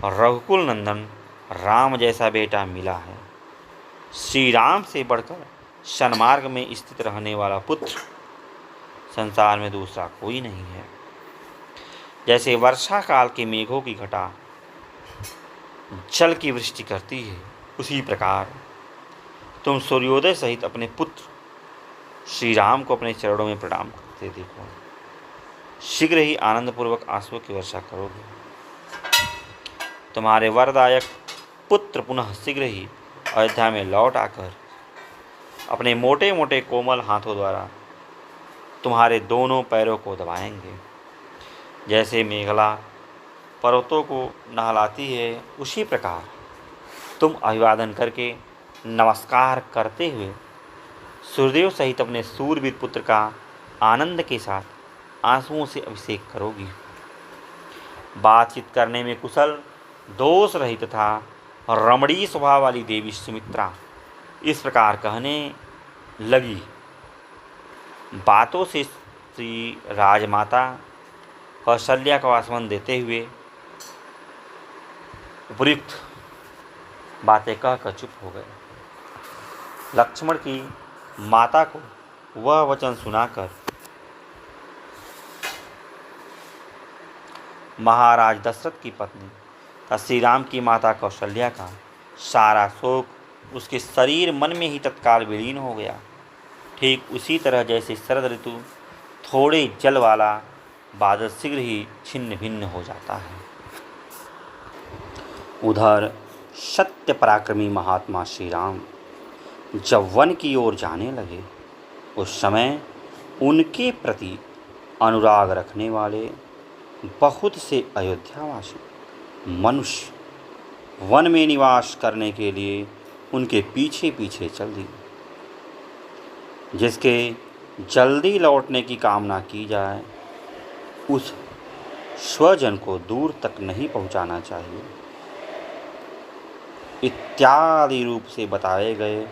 Speaker 1: रघुकुल नंदन राम जैसा बेटा मिला है। श्री राम से बढ़कर सन्मार्ग में स्थित रहने वाला पुत्र संसार में दूसरा कोई नहीं है। जैसे वर्षा काल के मेघों की घटा जल की वृष्टि करती है, उसी प्रकार तुम सूर्योदय सहित अपने पुत्र श्री राम को अपने चरणों में प्रणाम करते देखो। शीघ्र ही आनंदपूर्वक आंसुओं की वर्षा करोगे। तुम्हारे वरदायक पुत्र पुनः शीघ्र ही अयोध्या में लौट आकर अपने मोटे मोटे कोमल हाथों द्वारा तुम्हारे दोनों पैरों को दबाएंगे। जैसे मेघला पर्वतों को नहलाती है, उसी प्रकार तुम अभिवादन करके नमस्कार करते हुए सूर्यदेव सहित अपने सूरवीर पुत्र का आनंद के साथ आंसुओं से अभिषेक करोगी। बातचीत करने में कुशल, दोष रहित तथा रमणीय स्वभाव वाली देवी सुमित्रा इस प्रकार कहने लगी। बातों से श्री राजमाता कौशल्या को आश्वासन देते हुए उपयुक्त बातें कहकर चुप हो गए। लक्ष्मण की माता को वह वचन सुनाकर महाराज दशरथ की पत्नी तथा श्री राम की माता कौशल्या का सारा शोक उसके शरीर मन में ही तत्काल विलीन हो गया। ठीक उसी तरह जैसे शरद ऋतु थोड़े जल वाला बादल शीघ्र ही छिन्न भिन्न हो जाता है। उधर सत्य पराक्रमी महात्मा श्री राम जब वन की ओर जाने लगे, उस समय उनके प्रति अनुराग रखने वाले बहुत से अयोध्यावासी मनुष्य वन में निवास करने के लिए उनके पीछे पीछे चल दिए। जिसके जल्दी लौटने की कामना की जाए, उस स्वजन को दूर तक नहीं पहुंचाना चाहिए इत्यादि रूप से बताए गए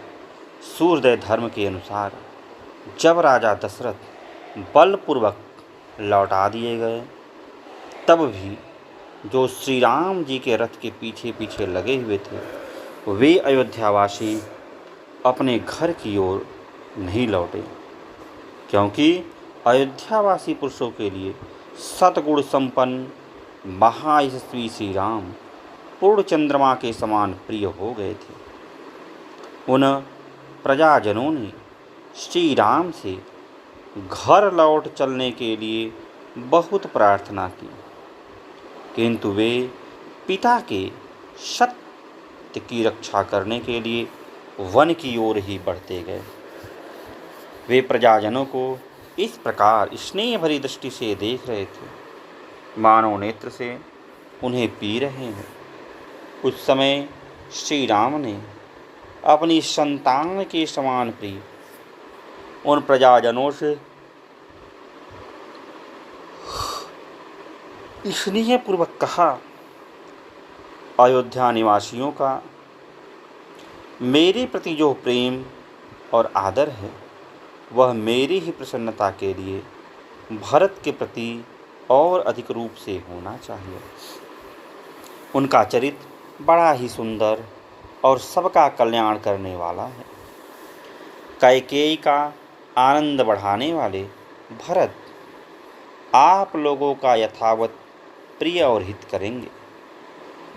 Speaker 1: सूर्योदय धर्म के अनुसार जब राजा दशरथ बलपूर्वक लौटा दिए गए, तब भी जो श्री राम जी के रथ के पीछे पीछे लगे हुए थे, वे अयोध्यावासी अपने घर की ओर नहीं लौटे, क्योंकि अयोध्यावासी पुरुषों के लिए सतगुण संपन्न महायशस्वी श्री राम पूर्ण चंद्रमा के समान प्रिय हो गए थे। उन प्रजाजनों ने श्री राम से घर लौट चलने के लिए बहुत प्रार्थना की, किंतु वे पिता के सत्य की रक्षा करने के लिए वन की ओर ही बढ़ते गए। वे प्रजाजनों को इस प्रकार स्नेह भरी दृष्टि से देख रहे थे, मानो नेत्र से उन्हें पी रहे हैं। उस समय श्री राम ने अपनी संतान के समान प्रिय उन प्रजाजनों से स्नेहपूर्वक कहा, अयोध्या निवासियों का मेरे प्रति जो प्रेम और आदर है वह मेरी ही प्रसन्नता के लिए भरत के प्रति और अधिक रूप से होना चाहिए। उनका चरित्र बड़ा ही सुंदर और सबका कल्याण करने वाला है। कैकेयी का आनंद बढ़ाने वाले भरत आप लोगों का यथावत प्रिय और हित करेंगे।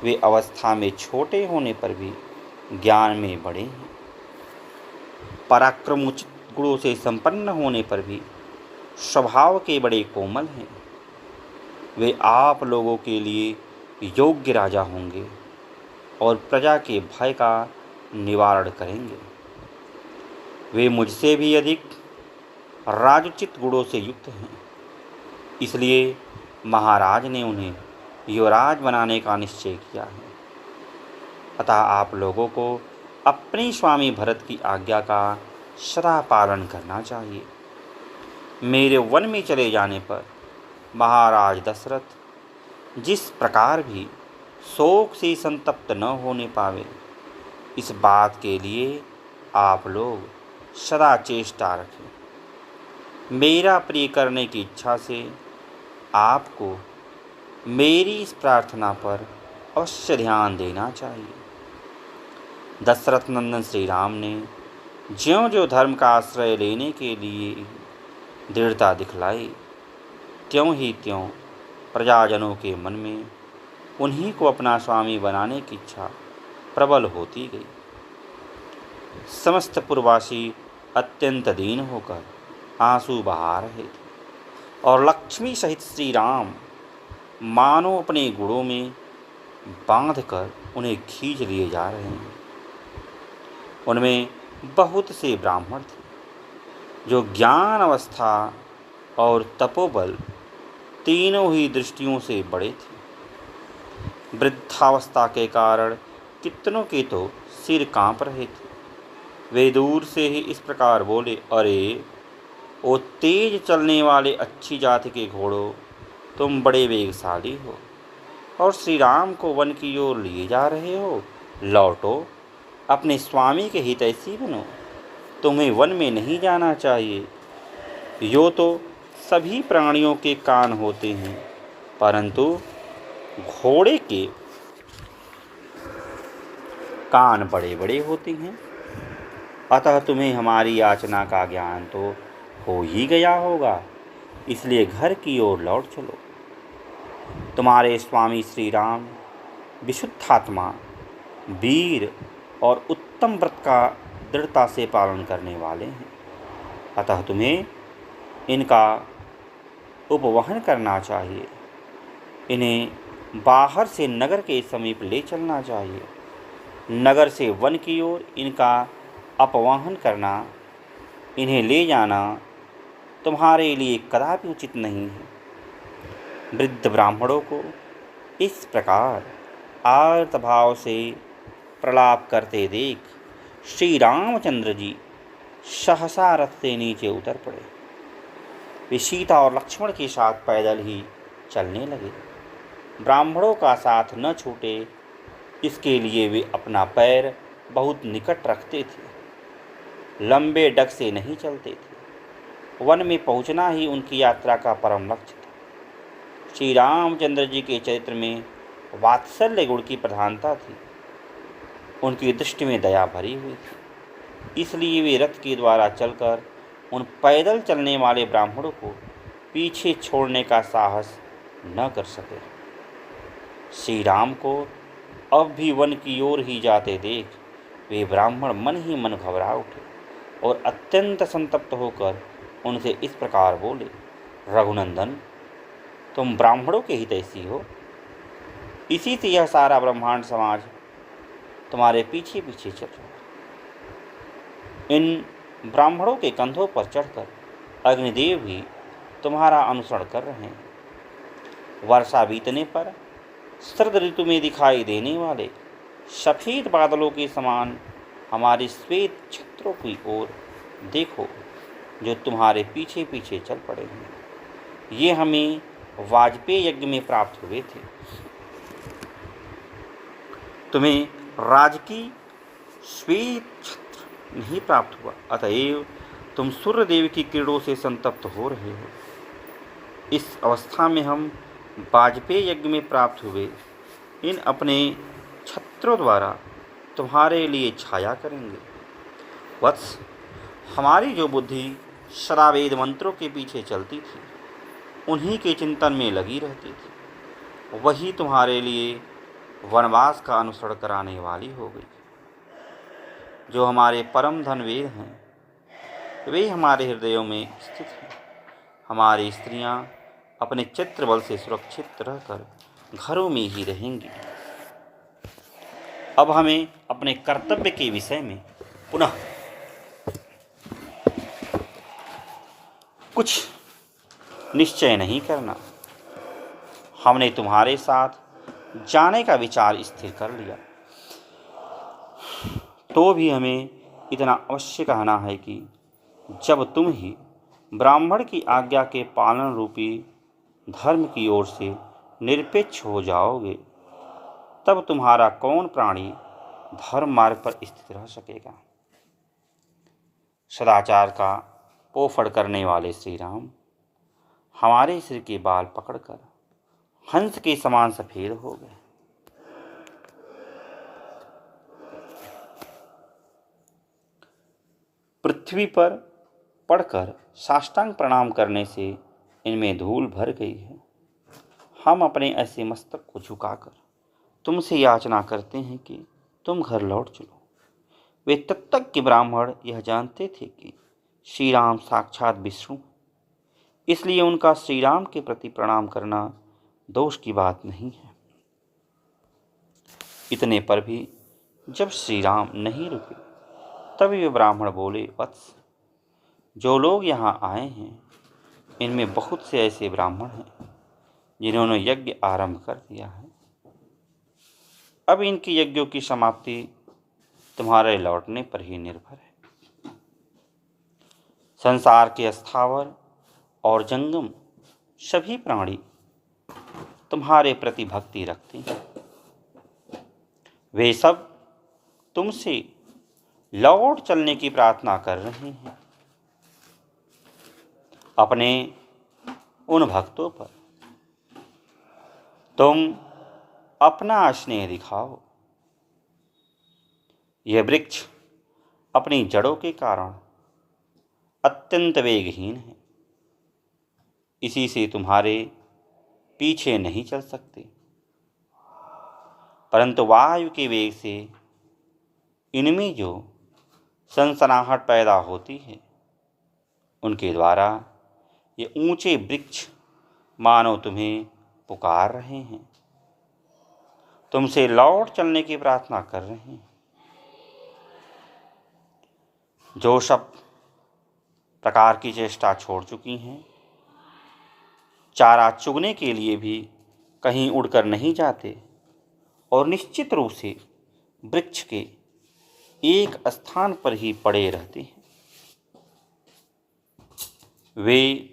Speaker 1: वे अवस्था में छोटे होने पर भी ज्ञान में बड़े हैं, पराक्रमोचित गुणों से संपन्न होने पर भी स्वभाव के बड़े कोमल हैं। वे आप लोगों के लिए योग्य राजा होंगे और प्रजा के भय का निवारण करेंगे। वे मुझसे भी अधिक राजोचित गुणों से युक्त हैं, इसलिए महाराज ने उन्हें युवराज बनाने का निश्चय किया है। अतः आप लोगों को अपने स्वामी भरत की आज्ञा का सदा पालन करना चाहिए। मेरे वन में चले जाने पर महाराज दशरथ जिस प्रकार भी शोक से संतप्त न होने पावे, इस बात के लिए आप लोग सदा चेष्टा रखें। मेरा प्रिय करने की इच्छा से आपको मेरी इस प्रार्थना पर अवश्य ध्यान देना चाहिए। दशरथ नंदन श्री राम ने ज्यों-ज्यों धर्म का आश्रय लेने के लिए दृढ़ता दिखलाई, त्यों ही त्यों प्रजाजनों के मन में उन्हीं को अपना स्वामी बनाने की इच्छा प्रबल होती गई। समस्त पुरवासी अत्यंत दीन होकर आंसू बहा रहे थे और लक्ष्मी सहित श्री राम मानो अपने गुणों में बांधकर उन्हें खींच लिए जा रहे हैं। उनमें बहुत से ब्राह्मण थे जो ज्ञान अवस्था और तपोबल तीनों ही दृष्टियों से बड़े थे। वृद्धावस्था के कारण कितनों के तो सिर कांप रहे थे। वे दूर से ही इस प्रकार बोले, अरे ओ तेज चलने वाले अच्छी जाति के घोड़ों, तुम बड़े वेगशाली हो और श्री राम को वन की ओर लिए जा रहे हो। लौटो, अपने स्वामी के हितैषी बनो। तुम्हें वन में नहीं जाना चाहिए। यो तो सभी प्राणियों के कान होते हैं, परंतु घोड़े के कान बड़े बड़े होते हैं। अतः तुम्हें हमारी याचना का ज्ञान तो हो ही गया होगा, इसलिए घर की ओर लौट चलो। तुम्हारे स्वामी श्री राम विशुद्धात्मा, वीर और उत्तम व्रत का दृढ़ता से पालन करने वाले हैं। अतः तुम्हें इनका उपवहन करना चाहिए। इन्हें बाहर से नगर के समीप ले चलना चाहिए। नगर से वन की ओर इनका अपवाहन करना, इन्हें ले जाना तुम्हारे लिए कदापि उचित नहीं है। वृद्ध ब्राह्मणों को इस प्रकार आर्तभाव से प्रलाप करते देख श्री रामचंद्र जी सहसा रथ से नीचे उतर पड़े। वे सीता और लक्ष्मण के साथ पैदल ही चलने लगे। ब्राह्मणों का साथ न छूटे, इसके लिए वे अपना पैर बहुत निकट रखते थे। लंबे डग से नहीं चलते थे। वन में पहुंचना ही उनकी यात्रा का परम लक्ष्य था। श्री रामचंद्र जी के चरित्र में वात्सल्य गुण की प्रधानता थी। उनकी दृष्टि में दया भरी हुई थी। इसलिए वे रथ के द्वारा चलकर उन पैदल चलने वाले ब्राह्मणों को पीछे छोड़ने का साहस न कर सके। श्री राम को अब भी वन की ओर ही जाते देख वे ब्राह्मण मन ही मन घबरा उठे और अत्यंत संतप्त होकर उनसे इस प्रकार बोले, रघुनंदन, तुम ब्राह्मणों के हितैषी हो, इसी से यह सारा ब्रह्मांड समाज तुम्हारे पीछे पीछे चल रहा है। इन ब्राह्मणों के कंधों पर चढ़कर अग्निदेव भी तुम्हारा अनुसरण कर रहे हैं। वर्षा बीतने पर शरद ऋतु में दिखाई देने वाले सफ़ेद बादलों के समान हमारे श्वेत छत्रों की ओर देखो, जो तुम्हारे पीछे पीछे चल पड़े हैं। ये हमें वाजपेयी यज्ञ में प्राप्त हुए थे। तुम्हें राजकीय श्वेत छत्र नहीं प्राप्त हुआ, अतएव तुम सूर्यदेव की किरणों से संतप्त हो रहे हो। इस अवस्था में हम वाजपेयी यज्ञ में प्राप्त हुए इन अपने छत्रों द्वारा तुम्हारे लिए छाया करेंगे। वत्स, हमारी जो बुद्धि सदा वेद मंत्रों के पीछे चलती थी, उन्हीं के चिंतन में लगी रहती थी, वही तुम्हारे लिए वनवास का अनुसरण कराने वाली हो गई। जो हमारे परम धन वेद हैं, वे हमारे हृदयों में स्थित हैं। हमारी स्त्रियां अपने चित्र बल से सुरक्षित रहकर घरों में ही रहेंगी। अब हमें अपने कर्तव्य के विषय में पुनः कुछ निश्चय नहीं करना। हमने तुम्हारे साथ जाने का विचार स्थिर कर लिया, तो भी हमें इतना अवश्य कहना है कि जब तुम ही ब्राह्मण की आज्ञा के पालन रूपी धर्म की ओर से निरपेक्ष हो जाओगे, तब तुम्हारा कौन प्राणी धर्म मार्ग पर स्थित रह सकेगा। सदाचार का पोफड़ करने वाले श्री राम हमारे सिर के बाल पकड़कर हंस के समान सफेद हो गए। पृथ्वी पर पड़कर साष्टांग प्रणाम करने से इनमें धूल भर गई है। हम अपने ऐसे मस्तक को झुकाकर तुमसे याचना करते हैं कि तुम घर लौट चलो। वे तब तक के ब्राह्मण यह जानते थे कि श्री राम साक्षात विष्णु, इसलिए उनका श्री राम के प्रति प्रणाम करना दोष की बात नहीं है। इतने पर भी जब श्री राम नहीं रुके, तभी वे ब्राह्मण बोले, वत्स, जो लोग यहाँ आए हैं, इनमें बहुत से ऐसे ब्राह्मण हैं जिन्होंने यज्ञ आरंभ कर दिया है। अब इनकी यज्ञों की समाप्ति तुम्हारे लौटने पर ही निर्भर है। संसार के स्थावर और जंगम सभी प्राणी तुम्हारे प्रति भक्ति रखते हैं। वे सब तुमसे लौट चलने की प्रार्थना कर रहे हैं। अपने उन भक्तों पर तुम अपना स्नेह दिखाओ। यह वृक्ष अपनी जड़ों के कारण अत्यंत वेगहीन है, इसी से तुम्हारे पीछे नहीं चल सकते, परंतु वायु के वेग से इनमें जो सनसनाहट पैदा होती है, उनके द्वारा ये ऊंचे वृक्ष मानो तुम्हें पुकार रहे हैं, तुमसे लौट चलने की प्रार्थना कर रहे हैं। जो सब प्रकार की चेष्टा छोड़ चुकी हैं, चारा चुगने के लिए भी कहीं उड़कर नहीं जाते और निश्चित रूप से वृक्ष के एक स्थान पर ही पड़े रहते हैं। वे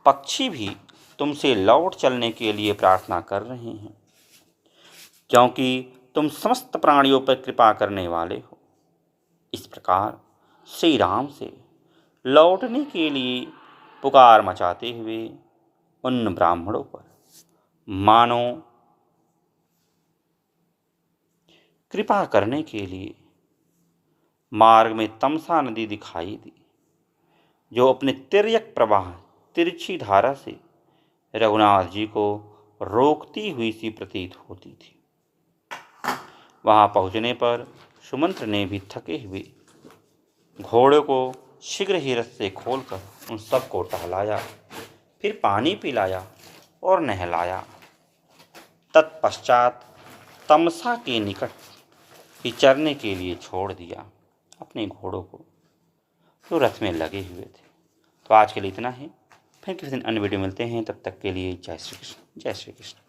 Speaker 1: पक्षी भी तुमसे लौट चलने के लिए प्रार्थना कर रहे हैं, क्योंकि तुम समस्त प्राणियों पर कृपा करने वाले हो। इस प्रकार श्री राम से लौटने के लिए पुकार मचाते हुए उन ब्राह्मणों पर मानो कृपा करने के लिए मार्ग में तमसा नदी दिखाई दी, जो अपने तिर्यक प्रवाह तिरछी धारा से रघुनाथ जी को रोकती हुई सी प्रतीत होती थी। वहां पहुंचने पर सुमंत्र ने भी थके हुए घोड़े को शीघ्र ही रस्से खोलकर उन सबको टहलाया, फिर पानी पिलाया और नहलाया। तत्पश्चात तमसा के निकट ही चरने के लिए छोड़ दिया अपने घोड़ों को, जो रथ में लगे हुए थे। तो आज के लिए इतना ही, फिर किसी दिन अन्य वीडियो मिलते हैं। तब तक के लिए जय श्री कृष्ण, जय श्री कृष्ण।